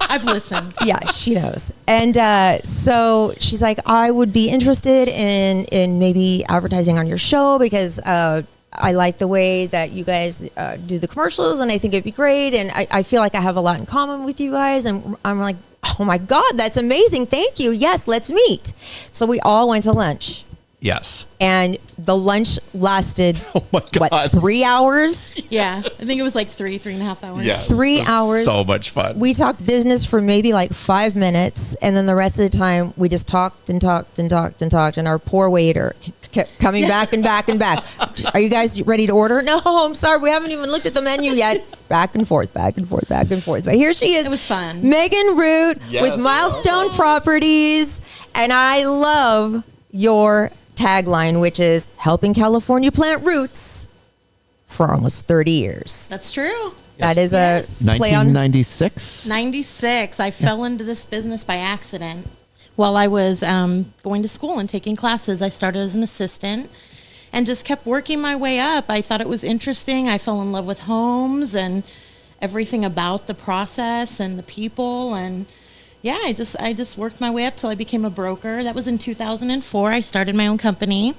I've listened. Yeah, she knows. And so she's like, I would be interested in maybe advertising on your show because I like the way that you guys do the commercials and I think it'd be great. And I feel like I have a lot in common with you guys. And I'm like, oh my God, that's amazing. Thank you. Yes, let's meet. So we all went to lunch. Yes. And the lunch lasted, Oh, my God. 3 hours? Yeah, I think it was like 3.5 hours. Yeah. 3 It was hours. So much fun. We talked business for maybe like 5 minutes, and then the rest of the time we just talked and talked and talked and talked. And our poor waiter kept coming back and back and back. Are you guys ready to order? No, I'm sorry, we haven't even looked at the menu yet. Back and forth, back and forth, back and forth. But here she is. It was fun. Megan Root Yes. with Milestone Properties, and I love your tagline, which is helping California plant roots for almost 30 years. That's true. That is Yes. a play on 1996. 96. I fell into this business by accident. While I was going to school and taking classes, I started as an assistant and just kept working my way up. I thought it was interesting. I fell in love with homes and everything about the process and the people. And yeah, I just worked my way up till I became a broker. That was in 2004. I started my own company.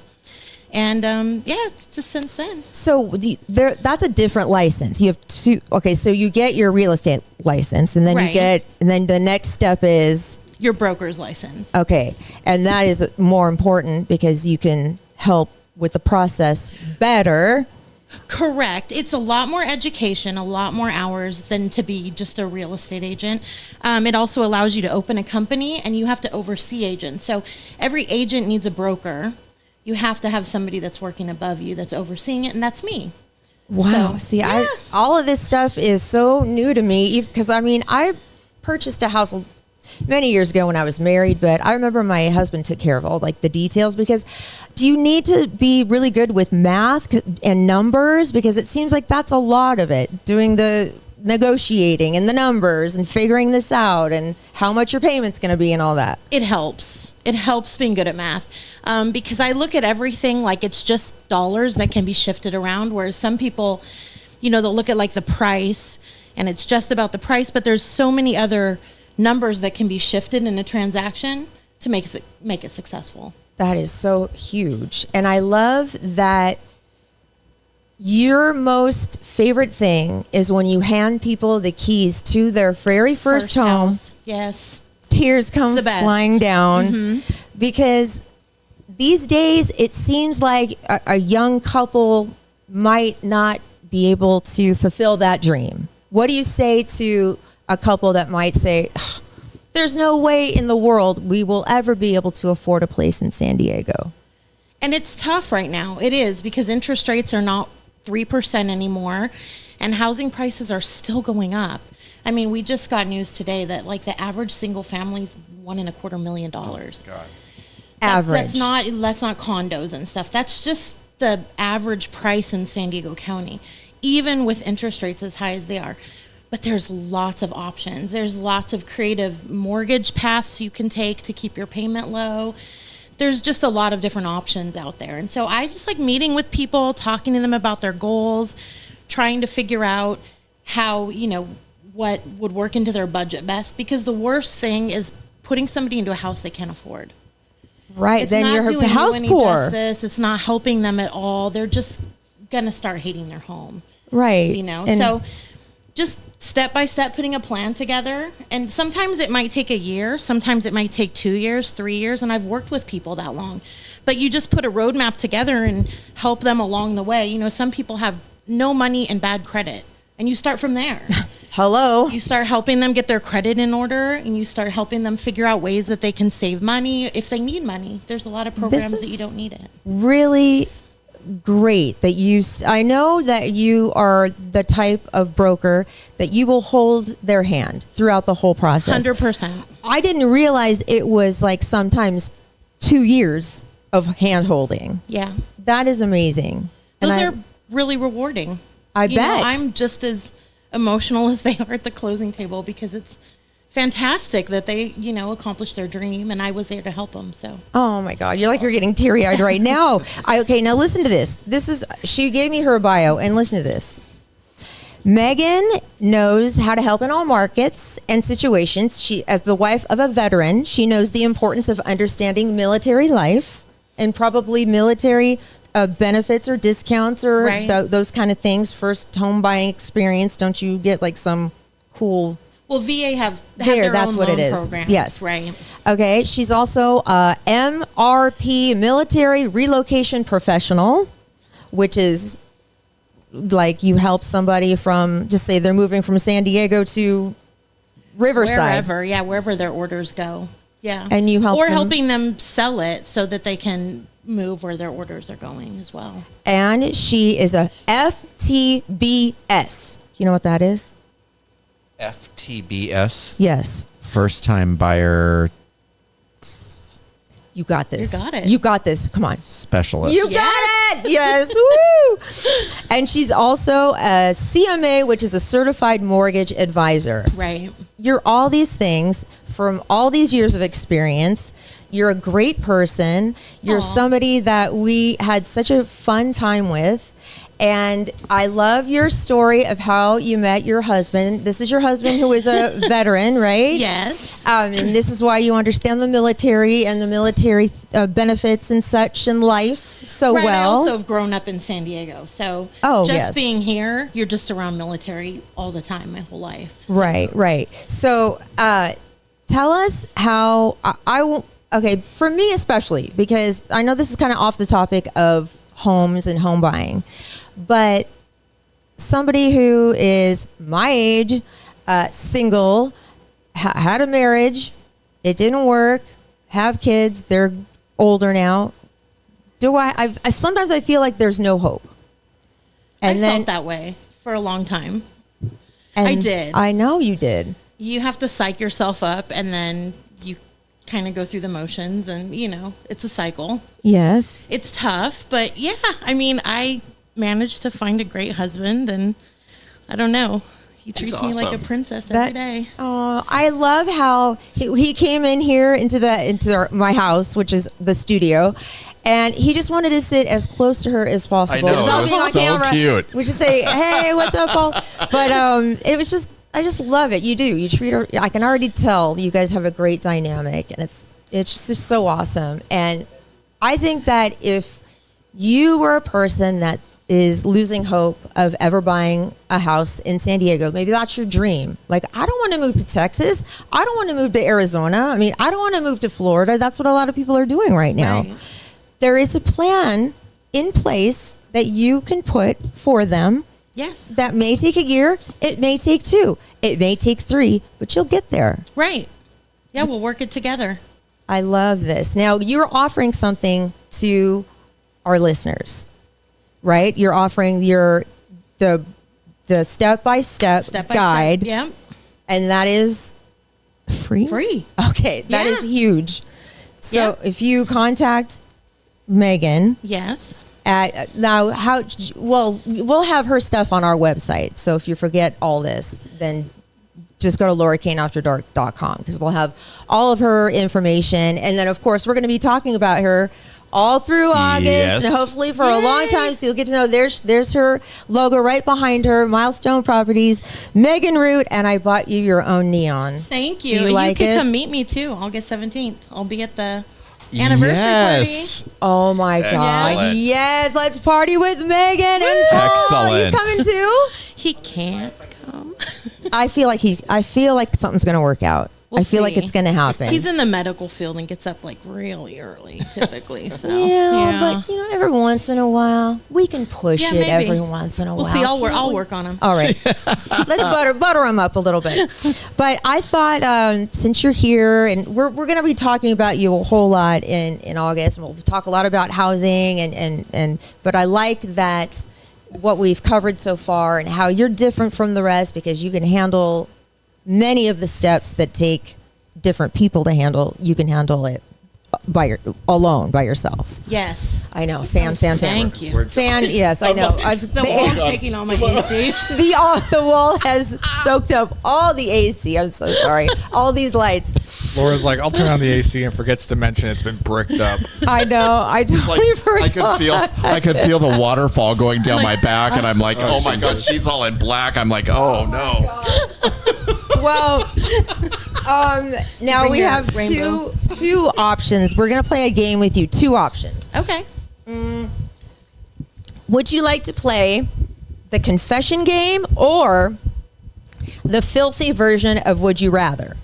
And yeah, it's just since then. So that's a different license. You have two. Okay, so you get your real estate license, and then Right. and then the next step is Your broker's license. okay, and that is more important because you can help with the process better Correct. It's a lot more education, a lot more hours than to be just a real estate agent. It also allows you to open a company, and you have to oversee agents. So every agent needs a broker. You have to have somebody that's working above you that's overseeing it, and that's me. Wow. So, See, yeah. all of this stuff is so new to me because I purchased a house many years ago when I was married, but I remember my husband took care of all like the details because do you need to be really good with math and numbers? Because it seems like that's a lot of it, doing the negotiating and the numbers and figuring this out and how much your payment's going to be and all that. It helps. It helps being good at math because I look at everything like it's just dollars that can be shifted around, whereas some people, they'll look at like the price and it's just about the price, but there's so many other numbers that can be shifted in a transaction to make it successful. That is so huge. And I love that your most favorite thing is when you hand people the keys to their very first home. House. Yes. Tears come the best. flying down because these days it seems like a young couple might not be able to fulfill that dream. What do you say to a couple that might say, there's no way in the world we will ever be able to afford a place in San Diego? And it's tough right now. It is because interest rates are not 3% anymore and housing prices are still going up. I mean, we just got news today that like the average single family is $1.25 million. Oh, God. Average. That's not condos and stuff. That's just the average price in San Diego County, even with interest rates as high as they are. But there's lots of options. There's lots of creative mortgage paths you can take to keep your payment low. There's just a lot of different options out there. And so I just like meeting with people, talking to them about their goals, trying to figure out how, what would work into their budget best. Because the worst thing is putting somebody into a house they can't afford. Right. It's then not you're doing house you any poor. justice. It's not helping them at all. They're just going to start hating their home. Right. And so just step by step putting a plan together. And sometimes it might take a year. Sometimes it might take 2 years, 3 years. And I've worked with people that long. But you just put a roadmap together and help them along the way. Some people have no money and bad credit. And you start from there. Hello. You start helping them get their credit in order, and you start helping them figure out ways that they can save money if they need money. There's a lot of programs that you don't need it. Really great that I know that you are the type of broker that you will hold their hand throughout the whole process. 100%. I didn't realize it was like sometimes 2 years of hand holding. Yeah. That is amazing. Those are really rewarding. I bet. I'm just as emotional as they are at the closing table because it's fantastic that they, accomplished their dream, and I was there to help them. So. Oh my God, you're getting teary-eyed right now. Okay, now listen to this. She gave me her bio, and listen to this. Megan knows how to help in all markets and situations. She, as the wife of a veteran, she knows the importance of understanding military life and probably military benefits or discounts or right. Those kind of things. First home buying experience. Don't you get like some cool... Well, VA have their that's own what loan it is. programs, Yes. Right. Okay. She's also a MRP, military relocation professional, which is like you help somebody from, just say they're moving from San Diego to Riverside. Wherever their orders go. Yeah. And you help them. helping them sell it so that they can move where their orders are going as well. And she is a FTBS. You know what that is? FTBS. Yes. First time buyer You got this. You got it. You got this. Come on. specialist. You got it. Yes. Woo. And she's also a CMA, which is a certified mortgage advisor. Right. You're all these things from all these years of experience. You're a great person. You're Aw. somebody that we had such a fun time with. And I love your story of how you met your husband. This is your husband who is a veteran, right? Yes. And this is why you understand the military and the military benefits and such in life so Right, well. I also have grown up in San Diego. So yes. being here, you're just around military all the time, my whole life. So. Right. So tell us how okay, for me especially, because I know this is kind of off the topic of homes and home buying. But somebody who is my age, single, had a marriage, it didn't work, have kids, they're older now. Sometimes I feel like there's no hope. And I felt that way for a long time. I did. I know you did. You have to psych yourself up, and then you kind of go through the motions, and, it's a cycle. Yes. It's tough, but yeah, I managed to find a great husband, and I don't know. He treats me like a princess every day. Oh, I love how he came in here into my house, which is the studio, and he just wanted to sit as close to her as possible. I know, without it was being on so camera. cute. We should say, "Hey, what's up, Paul?" But it was just, I just love it. You do. You treat her. I can already tell you guys have a great dynamic, and it's just so awesome. And I think that if you were a person that is losing hope of ever buying a house in San Diego, maybe that's your dream. Like, I don't want to move to Texas. I don't want to move to Arizona. I mean, I don't want to move to Florida. That's what a lot of people are doing right now. Right. There is a plan in place that you can put for them. Yes. That may take a year. It may take 2. It may take 3, but you'll get there. Right. Yeah, we'll work it together. I love this. Now, you're offering something to our listeners, right? You're offering the step-by-step guide. Yeah. And that is free? Free. Okay, that is Yeah. huge. So Yeah. if you contact Megan, Yes. we'll have her stuff on our website. So if you forget all this, then just go to laurakaneafterdark.com, because we'll have all of her information. And then, of course, we're going to be talking about her all through August, Yes. and hopefully for a long time. So you'll get to know, there's her logo right behind her, Milestone Properties, Megan Root, and I bought you your own neon. Thank you. Do you like can it? come meet me too, August 17th. I'll be at the anniversary Yes. Oh my God. Excellent. Yes, let's party with Megan and Paul. Excellent. You coming too? He can't come. I feel like something's going to work out. We'll I feel like see. it's going to happen. He's in the medical field and gets up like really early typically. So yeah, but every once in a while we can push Yeah, it. maybe. Every once in a we'll while. see. Can't I'll we? work on him. All right, let's butter him up a little bit. But I thought since you're here, and we're going to be talking about you a whole lot in August, and we'll talk a lot about housing and but I like that what we've covered so far and how you're different from the rest, because you can handle many of the steps that take different people to handle. You can handle it alone by yourself. Yes. I know. Fan. Thank you. Fan. Yes, I know. The wall's taking all my AC. The wall has soaked up all the AC. I'm so sorry. All these lights. Laura's like, I'll turn on the AC and forgets to mention it's been bricked up. I know. I totally forgot. I could feel the waterfall going down my back, and I'm like, oh my God, she's all in black. I'm like, oh no. Well, now Bring we your have rainbow. two options. We're gonna play a game with you. 2 options. Okay. Would you like to play the confession game or the filthy version of Would You Rather?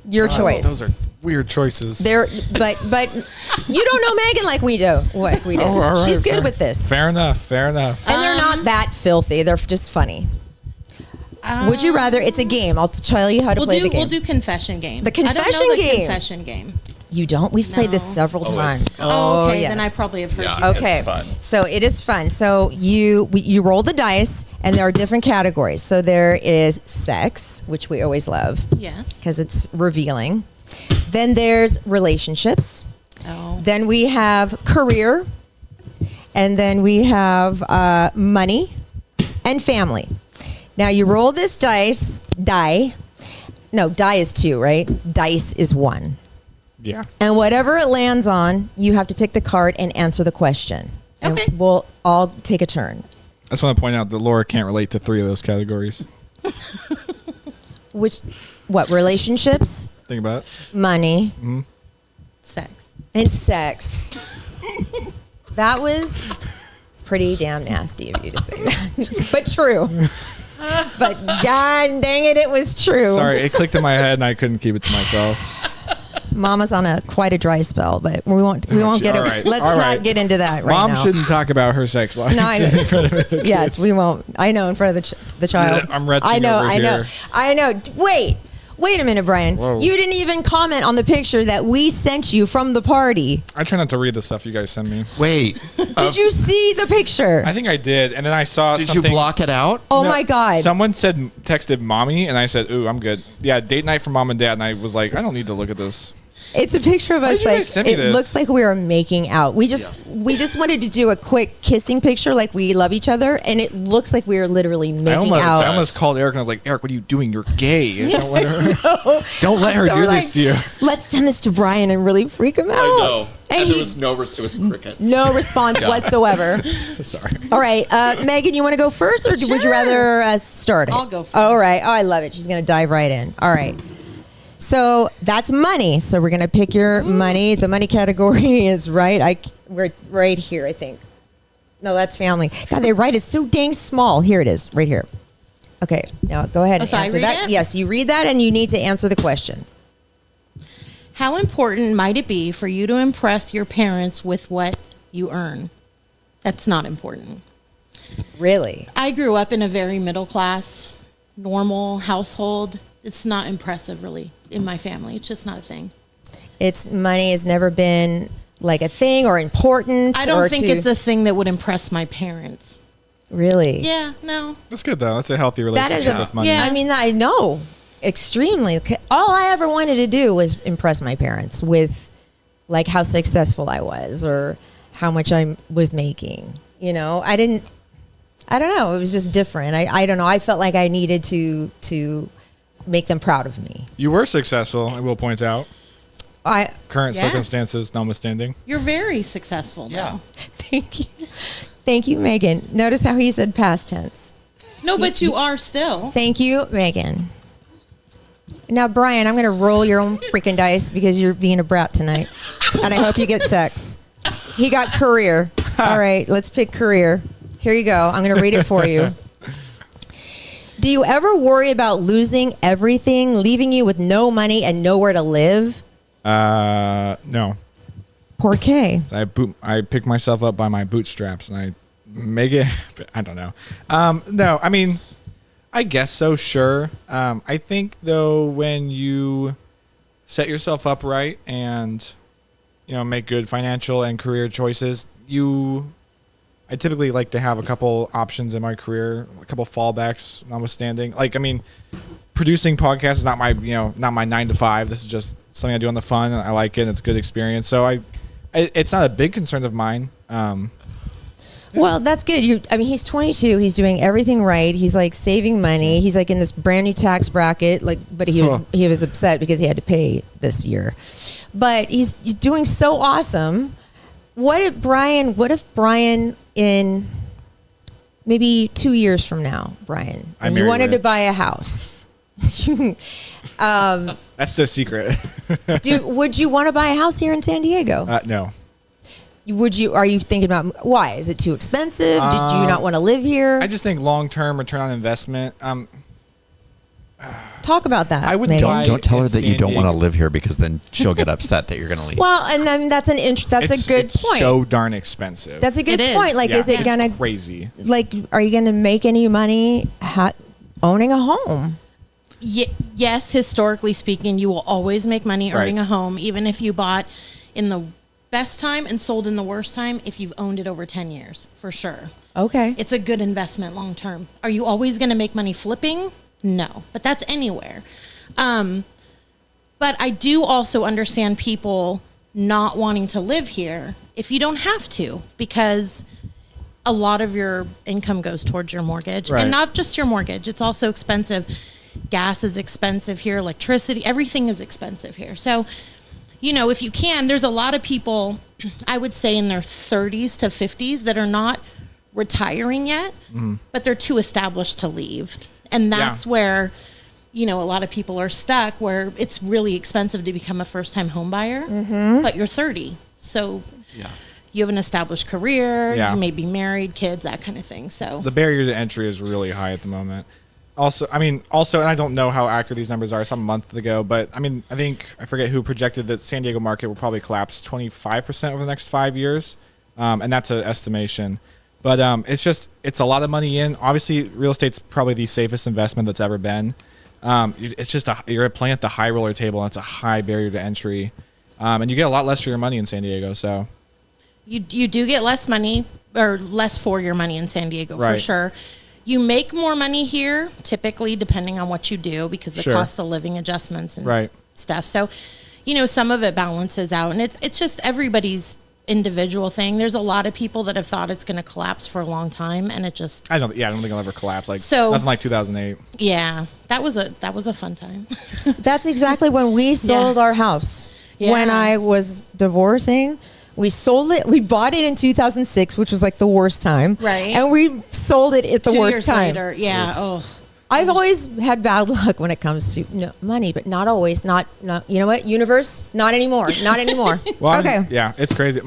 Your choice. Those are weird choices. But you don't know Megan like we do. What we do. Oh, all right, She's good fair. with this. Fair enough. And they're not that filthy. They're just funny. Would you rather? It's a game. I'll tell you how to play the game. We'll do confession game. The confession I don't know the game. Confession game. You don't? We've played this No. several times. Oh, okay. yes. Then I probably have heard you. Okay, It's fun. so it is fun. So you roll the dice, and there are different categories. So there is sex, which we always love Yes. because it's revealing. Then there's relationships. Oh. Then we have career, and then we have money and family. Now you roll this die. No, die is 2, right? Dice is 1. Yeah. And whatever it lands on, you have to pick the card and answer the question. And Okay. we'll all take a turn. I just want to point out that Laura can't relate to 3 of those categories. What, relationships, Think about it. money, Sex. and sex. That was pretty damn nasty of you to say that. But true. But God dang it was true. Sorry, it clicked in my head and I couldn't keep it to myself. Mama's on quite a dry spell, but we won't get all it. right. Let's All not right. get into that right Mom now. shouldn't talk about her sex life. No, I know. Yes, we won't. I know, in front of the child. I'm retching I know, over I know, here. I know. Wait a minute, Brian. Whoa. You didn't even comment on the picture that we sent you from the party. I try not to read the stuff you guys send me. Wait, Did you see the picture? I think I did, and then I saw did something. you block it out? Oh No, my God. Someone texted mommy, and I said, "Ooh, I'm good." Yeah, date night for mom and dad, and I was like, I don't need to look at this. It's a picture of Why us. did you guys send me It this? looks like we were making out. We just wanted to do a quick kissing picture, like we love each other, and it looks like we were literally making I out. almost called Eric, and I was like, Eric, what are you doing? You're gay. Don't let her, don't let her So do we're this to you. Let's send this to Brian and really freak him out. And he, it was crickets. no response whatsoever. Sorry. All right, Megan, you want to go first, or would you Sure. rather us start it? I'll go first. All right. Oh, I love it. She's going to dive right in. All right. So that's money. So we're going to pick your money. The money category is we're right here, I think. No, that's family. God, they write it so dang small. Here it is, right here. Okay, now go ahead and so I answer read that. it? Yes, you read that, and you need to answer the question. How important might it be for you to impress your parents with what you earn? That's not important. Really? I grew up in a very middle class, normal household. It's not impressive, really, in my family. It's just not a thing. Money has never been like a thing or important. I don't or think it's a thing that would impress my parents. really. Yeah, no. That's good though. That's a healthy That is relationship with money. yeah. I mean, I know extremely. All I ever wanted to do was impress my parents with like how successful I was or how much I was making. You know, I don't know. It was just different. I don't know. I felt like I needed to make them proud of me. You were successful, I will point out. Current Yes. circumstances notwithstanding. You're very successful, though. Thank you. Thank you, Megan. Notice how he said past tense. No, but you are still. Thank you, Megan. Now, Brian, I'm going to roll your own freaking dice because you're being a brat tonight. And I hope you get sex. He got career. All right, let's pick career. Here you go. I'm going to read it for you. Do you ever worry about losing everything, leaving you with no money and nowhere to live? No. Poor Kay. I pick myself up by my bootstraps and I make it. I don't know. No, I mean, I guess so. Sure. I think though, when you set yourself up right and make good financial and career choices, I typically like to have a couple options in my career, a couple fallbacks, notwithstanding. Like, I mean, producing podcasts is not my 9 to 5. This is just something I do on the fun. And I like it. And it's a good experience. So it's not a big concern of mine. Well, that's good. He's 22. He's doing everything right. He's like saving money. He's like in this brand new tax bracket. But he was upset because he had to pay this year. But he's doing so awesome. What if Brian in maybe 2 years from now, Brian, and you wanted to buy a house? That's the secret. Would you want to buy a house here in San Diego? No. Are you thinking about why? Is it too expensive? Did you not want to live here? I just think long-term return on investment. Talk about that. I would Megan. buy- Don't tell her that you San don't want to Diego. live here because then she'll get upset that you're going to leave. Well, and then that's a good it's point. so darn expensive. That's a good It is. point. Like, Yeah, is it it's gonna crazy? like? Are you gonna make any money owning a home? Yes, historically speaking, you will always make money owning a home, even if you bought in the best time and sold in the worst time, if you've owned it over 10 years, for sure. Okay. It's a good investment long term. Are you always going to make money flipping? No, but that's anywhere. But I do also understand people not wanting to live here if you don't have to, because a lot of your income goes towards your mortgage. Right. And not just your mortgage, it's also expensive. Gas is expensive here, electricity, everything is expensive here. So, if you can, there's a lot of people, I would say in their 30s to 50s, that are not retiring yet, but they're too established to leave. And that's where, a lot of people are stuck, where it's really expensive to become a first-time home buyer, but you're 30. So you have an established career, you may be married, kids, that kind of thing. So The barrier to entry is really high at the moment. Also, and I don't know how accurate these numbers are. Some month ago, but I forget who projected that San Diego market will probably collapse 25% over the next 5 years, and that's an estimation. But it's a lot of money in. Obviously, real estate's probably the safest investment that's ever been. It's just you're playing at the high roller table, and it's a high barrier to entry, and you get a lot less for your money in San Diego. So you do get less money or less for your money in San Diego for Right. sure. You make more money here, typically, depending on what you do, because the Sure. cost of living adjustments and Right. stuff. So, some of it balances out, and it's just everybody's individual thing. There's a lot of people that have thought it's going to collapse for a long time, and it just I don't think it'll ever collapse. So- Nothing like 2008. that was a fun time. That's exactly when we sold our house. Yeah. When I was divorcing, we sold it. We bought it in 2006, which was like the worst time. Right. And we sold it at the 2 worst years time. later, yeah. Oh, I've always had bad luck when it comes to money, but not always. Not you know what? Universe, not anymore. Not anymore. Well, okay. Yeah, it's crazy.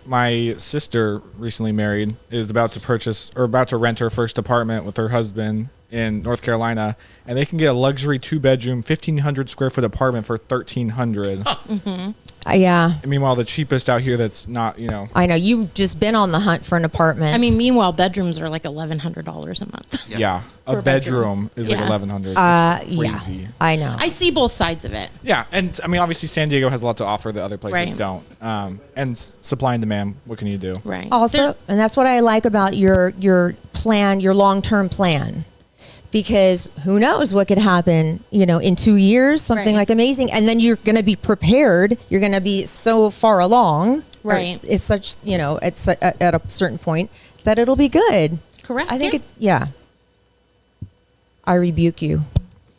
My sister recently married is about to rent her first apartment with her husband in North Carolina, and they can get a luxury 2-bedroom, 1,500 square foot apartment for $1,300. Yeah. Meanwhile, the cheapest out here that's not, I know. You've just been on the hunt for an apartment. meanwhile, bedrooms are like $1,100 a month. yeah, a Per bedroom is like Yeah. $1,100. It's crazy. yeah. I know. I see both sides of it. Yeah, and obviously San Diego has a lot to offer that other places Right. don't. And supply and demand. What can you do? Right. Also, and that's what I like about your plan, your long-term plan. Because who knows what could happen, in 2 years, something Right. like amazing. And then you're going to be prepared. You're going to be so far along. or Right. It's such, it's at a certain point that it'll be good. Correct. I think yeah. I rebuke you.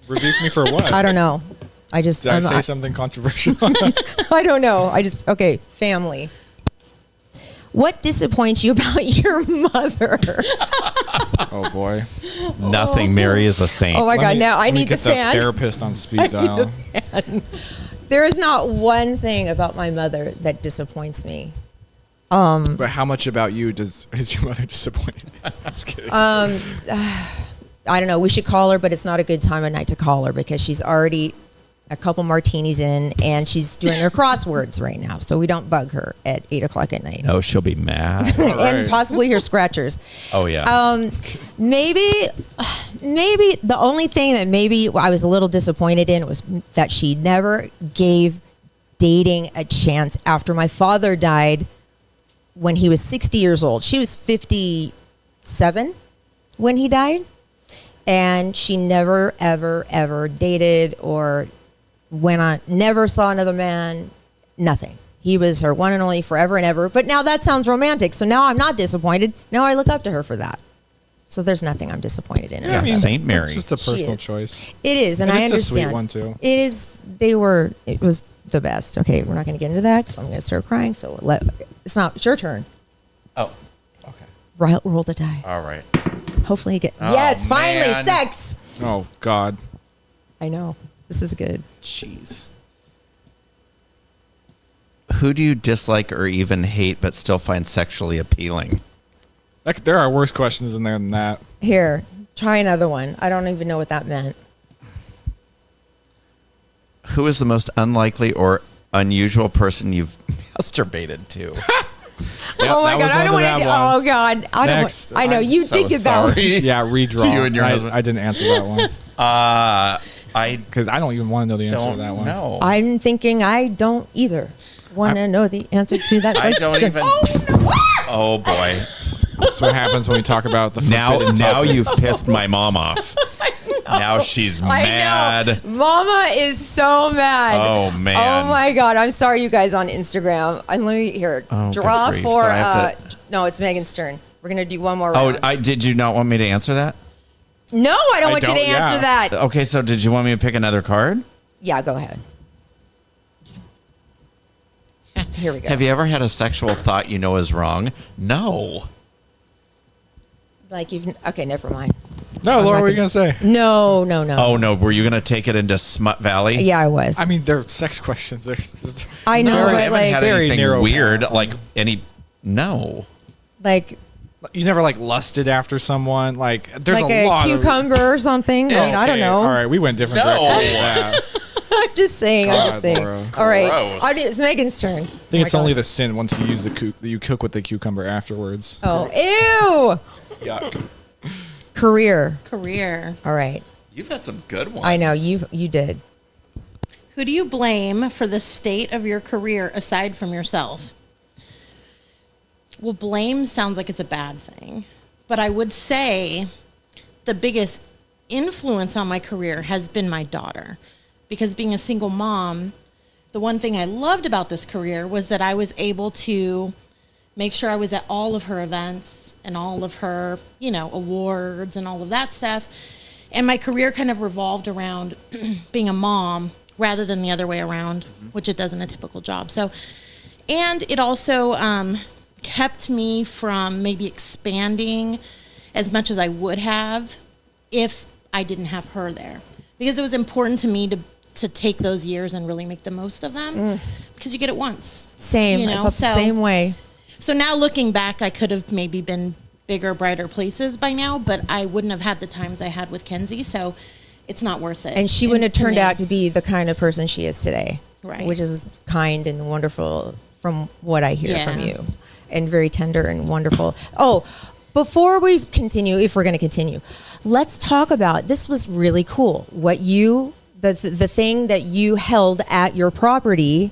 Rebuke me for what? I don't know. I just, Did I say something controversial? I don't know. Okay, family. What disappoints you about your mother? Oh boy. Nothing. Mary is a saint. Oh my God! Now I Let me need the get fan. therapist on speed dial. There is not one thing about my mother that disappoints me. But how much about you is your mother disappointed? Just kidding. I don't know. We should call her, but it's not a good time of night to call her because she's already a couple martinis in and she's doing her crosswords right now. So we don't bug her at 8:00 at night. No, she'll be mad. Right. And possibly hear scratchers. Oh, yeah. Maybe the only thing that maybe I was a little disappointed in was that she never gave dating a chance after my father died when he was 60 years old. She was 57 when he died. And she never, ever, ever dated or went on, never saw another man, nothing. He was her one and only forever and ever. But now that sounds romantic. So now I'm not disappointed. Now I look up to her for that. So there's nothing I'm disappointed in. Yeah, Saint Mary. It's just a She personal is. choice. It is, and I it's understand. a sweet one too. It is. It was the best. Okay, we're not going to get into that because I'm going to start crying. So it's not. It's your turn. Oh, okay. Roll the die. All right. Hopefully you get. Oh, yes, finally, man. sex. Oh God. I know. This is good. Jeez. Who do you dislike or even hate but still find sexually appealing? There are worse questions in there than that. Here, try another one. I don't even know what that meant. Who is the most unlikely or unusual person you've masturbated to? Oh my God! I don't want to. Oh God! I don't. Next. I know I'm you so did get that one. sorry. Yeah, redraw. To you and your husband. I didn't answer that one I because I don't even want to know the answer don't to that one. know. I'm thinking I don't either want to know the answer to that. I don't question. even. Oh, Oh boy! That's what happens when we talk about the forbidden Now topic. you've pissed my mom off. Now she's I mad. know. Mama is so mad. Oh, man. Oh my God! I'm sorry, you guys on Instagram. And let me here. Oh, Draw good grief. for. So I have No, it's Megan's turn. We're gonna do one more Oh, round. did you not want me to answer that? No, I don't want you to don't, answer yeah. that. Okay, so did you want me to pick another card? Yeah, go ahead. Here we go. Have you ever had a sexual thought you know is wrong? No. Like you've. Okay, never mind. No, I'm Laura, not what are you gonna say? No. Oh no, were you gonna take it into Smut Valley? Yeah, I was. I mean, they're sex questions. They're just, I know, No, I but haven't like, had very anything narrow weird. path. Like any. No. like You never like lusted after someone? Like there's like a lot cucumber or something. I mean, I don't know. All right, we went different directions. Yeah. I'm just saying. God, Laura. All right. Gross. It's Megan's turn. I think it's only the sin once you use you cook with the cucumber afterwards. Oh, ew. Yuck. Career. Career. All right. You've had some good ones. I know you did. Who do you blame for the state of your career aside from yourself? Well, blame sounds like it's a bad thing, but I would say the biggest influence on my career has been my daughter, because being a single mom, the one thing I loved about this career was that I was able to make sure I was at all of her events and all of her, awards and all of that stuff. And my career kind of revolved around being a mom rather than the other way around, which it does in a typical job. So, and it also kept me from maybe expanding as much as I would have if I didn't have her there, because it was important to me to take those years and really make the most of them, because you get it once. Same. I felt the same way. So now looking back, I could have maybe been bigger, brighter places by now, but I wouldn't have had the times I had with Kenzie. So it's not worth it. And she wouldn't have turned out to be the kind of person she is today, right? Which is kind and wonderful from what I hear from you, and very tender and wonderful. Oh, before we continue, if we're going to continue, let's talk about, this was really cool. What the thing that you held at your property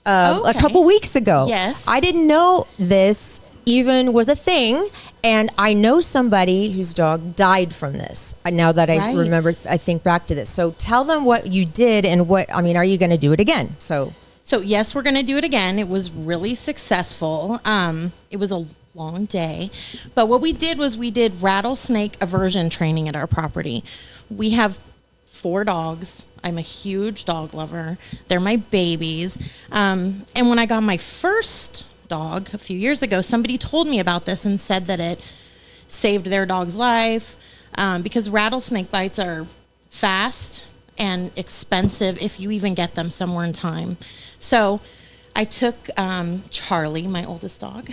a couple weeks ago. Yes. I didn't know this even was a thing. And I know somebody whose dog died from this. Now that I remember, I think back to this. So tell them what you did and are you going to do it again? So yes, we're going to do it again. It was really successful. It was a long day. But what we did was we did rattlesnake aversion training at our property. We have 4 dogs. I'm a huge dog lover. They're my babies. And when I got my first dog a few years ago, somebody told me about this and said that it saved their dog's life, because rattlesnake bites are fast and expensive if you even get them somewhere in time. So I took Charlie, my oldest dog,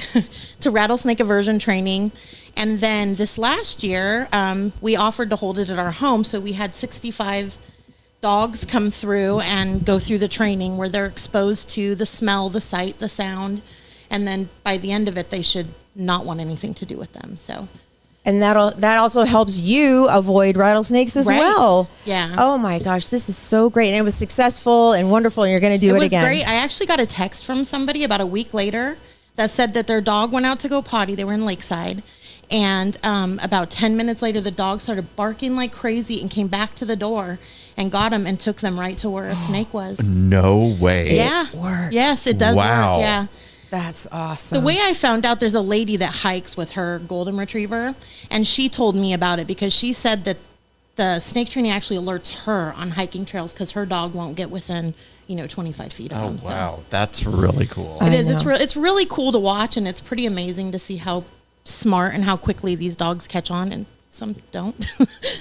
to rattlesnake aversion training. And then this last year, we offered to hold it at our home. So we had 65 dogs come through and go through the training where they're exposed to the smell, the sight, the sound. And then by the end of it, they should not want anything to do with them. So, and that also helps you avoid rattlesnakes as well. Yeah. Oh my gosh, this is so great, and it was successful and wonderful. And you're going to do it again. It was great. I actually got a text from somebody about a week later that said that their dog went out to go potty. They were in Lakeside, and about 10 minutes later, the dog started barking like crazy and came back to the door and got them and took them right to where a snake was. No way. Yeah. It worked. Yes, it does Wow. work. Yeah. That's awesome. The way I found out, there's a lady that hikes with her golden retriever, and she told me about it because she said that the snake training actually alerts her on hiking trails because her dog won't get within 25 feet of them. Oh, wow. That's really cool. It is. know. It's really cool to watch, and it's pretty amazing to see how smart and how quickly these dogs catch on, and some don't.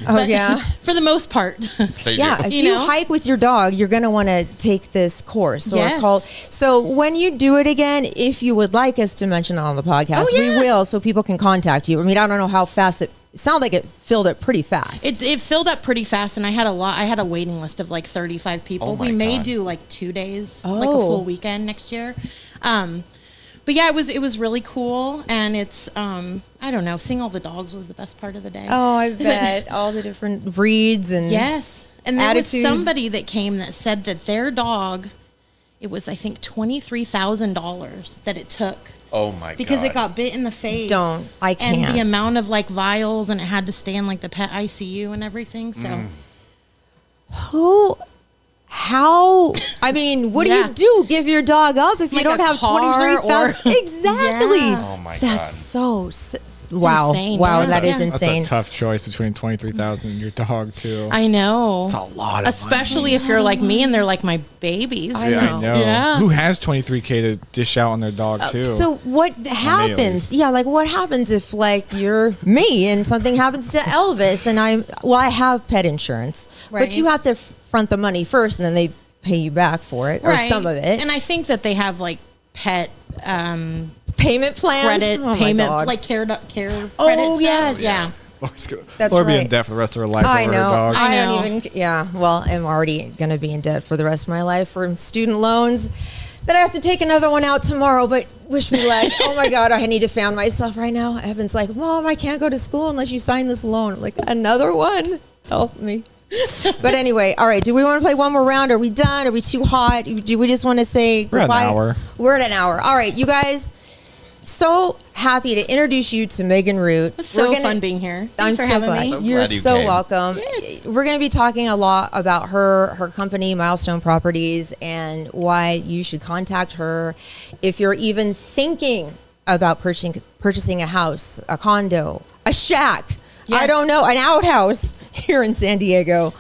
But yeah. For the most part. They Yeah, do. if You you know? hike with your dog, you're going to want to take this course or Yes. call. So when you do it again, if you would like us to mention it on the podcast, Oh, yeah. we will, so people can contact you. I mean, I don't know how fast it sounded like it filled it pretty fast. It filled up pretty fast, and I had a waiting list of like 35 people. Oh my we may God. do like 2 days, like a Oh. full weekend next year. But yeah, it was really cool, and it's I don't know, seeing all the dogs was the best part of the day. Oh, I bet. All the different breeds and Yes. And there attitudes. was somebody that came that said that their dog, it was I think $23,000 that it took. Oh my god. Because it got bit in the face. Don't. I And can't. the amount of like vials, and it had to stay in like the pet ICU and everything. So how, I mean, what Yeah. do you do? Give your dog up if you Like don't a have car 23,000? Exactly. Yeah. Oh my That's god. so wow. insane. Wow, Yeah. that is Yeah. insane. That's a tough choice between 23,000 and your dog too. I know. It's a lot of Especially if you're like me and they're like my babies. I money. know. I know. Yeah. Who has 23K to dish out on their dog too? So what happens? least. Yeah, like what happens if like you're me and something happens to Elvis and I have pet insurance, but Right. you have to front the money first and then they pay you back for it or some of it. And I think that they have like pet payment plans, credit oh my payment, God. like care credit Oh, stuff. yes. Yeah. That's Or be right. in debt for the rest of her life. I over know. Her dog. I know. don't even. Yeah. Well, I'm already going to be in debt for the rest of my life from student loans that I have to take another one out tomorrow. But wish me luck. Oh my God, I need to fan myself right now. Evan's like, Mom, I can't go to school unless you sign this loan. I'm like, another one? Help me. But anyway, all right. Do we want to play one more round? Are we done? Are we too hot? Do we just want to say We're at an goodbye? hour. We're at an hour. All right, you guys. So happy to introduce you to Megan Root. It was so fun being here. Thanks for having me. So You're glad you so came. welcome. Yes. We're going to be talking a lot about her company, Milestone Properties, and why you should contact her if you're even thinking about purchasing a house, a condo, a shack. Yes. I don't know, an outhouse here in San Diego.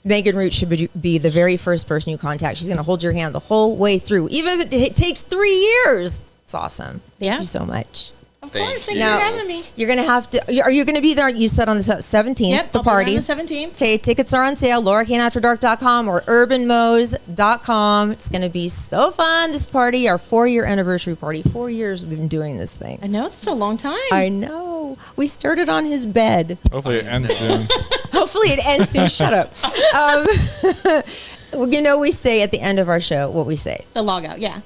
Megan Root should be the very first person you contact. She's going to hold your hand the whole way through, even if it takes 3 years. It's awesome. Thank Yeah. you so much. Of Thank course. Thanks you. for Now, having me. you're going to have to, are you going to be there? You said on the 17th, Yep. the I'll be there party. on the 17th. Okay, tickets are on sale, laurakaneafterdark.com or urbanmose.com. It's going to be so fun, this party, our 4-year anniversary party. 4 years we've been doing this thing. I know it's a long time. I know. We started on his bed. Hopefully it ends soon. Hopefully it ends soon. Shut up. Well, you know, we say at the end of our show what we say. The log out. Yeah.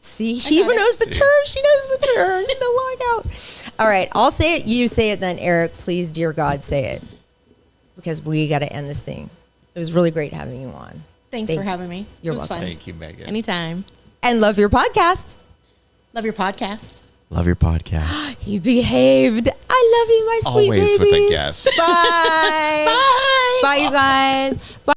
See, she got even it. knows the terms. She knows the terms. The log out. All right, I'll say it. You say it then, Eric. Please, dear God, say it. Because we got to end this thing. It was really great having you on. Thanks Thank for you. having me. You're it was welcome. fun. Thank you, Megan. Anytime. And love your podcast. Love your podcast. Love your podcast. You behaved. I love you, my sweet Always babies. with a guess. Bye. Bye. Bye, you guys. Bye.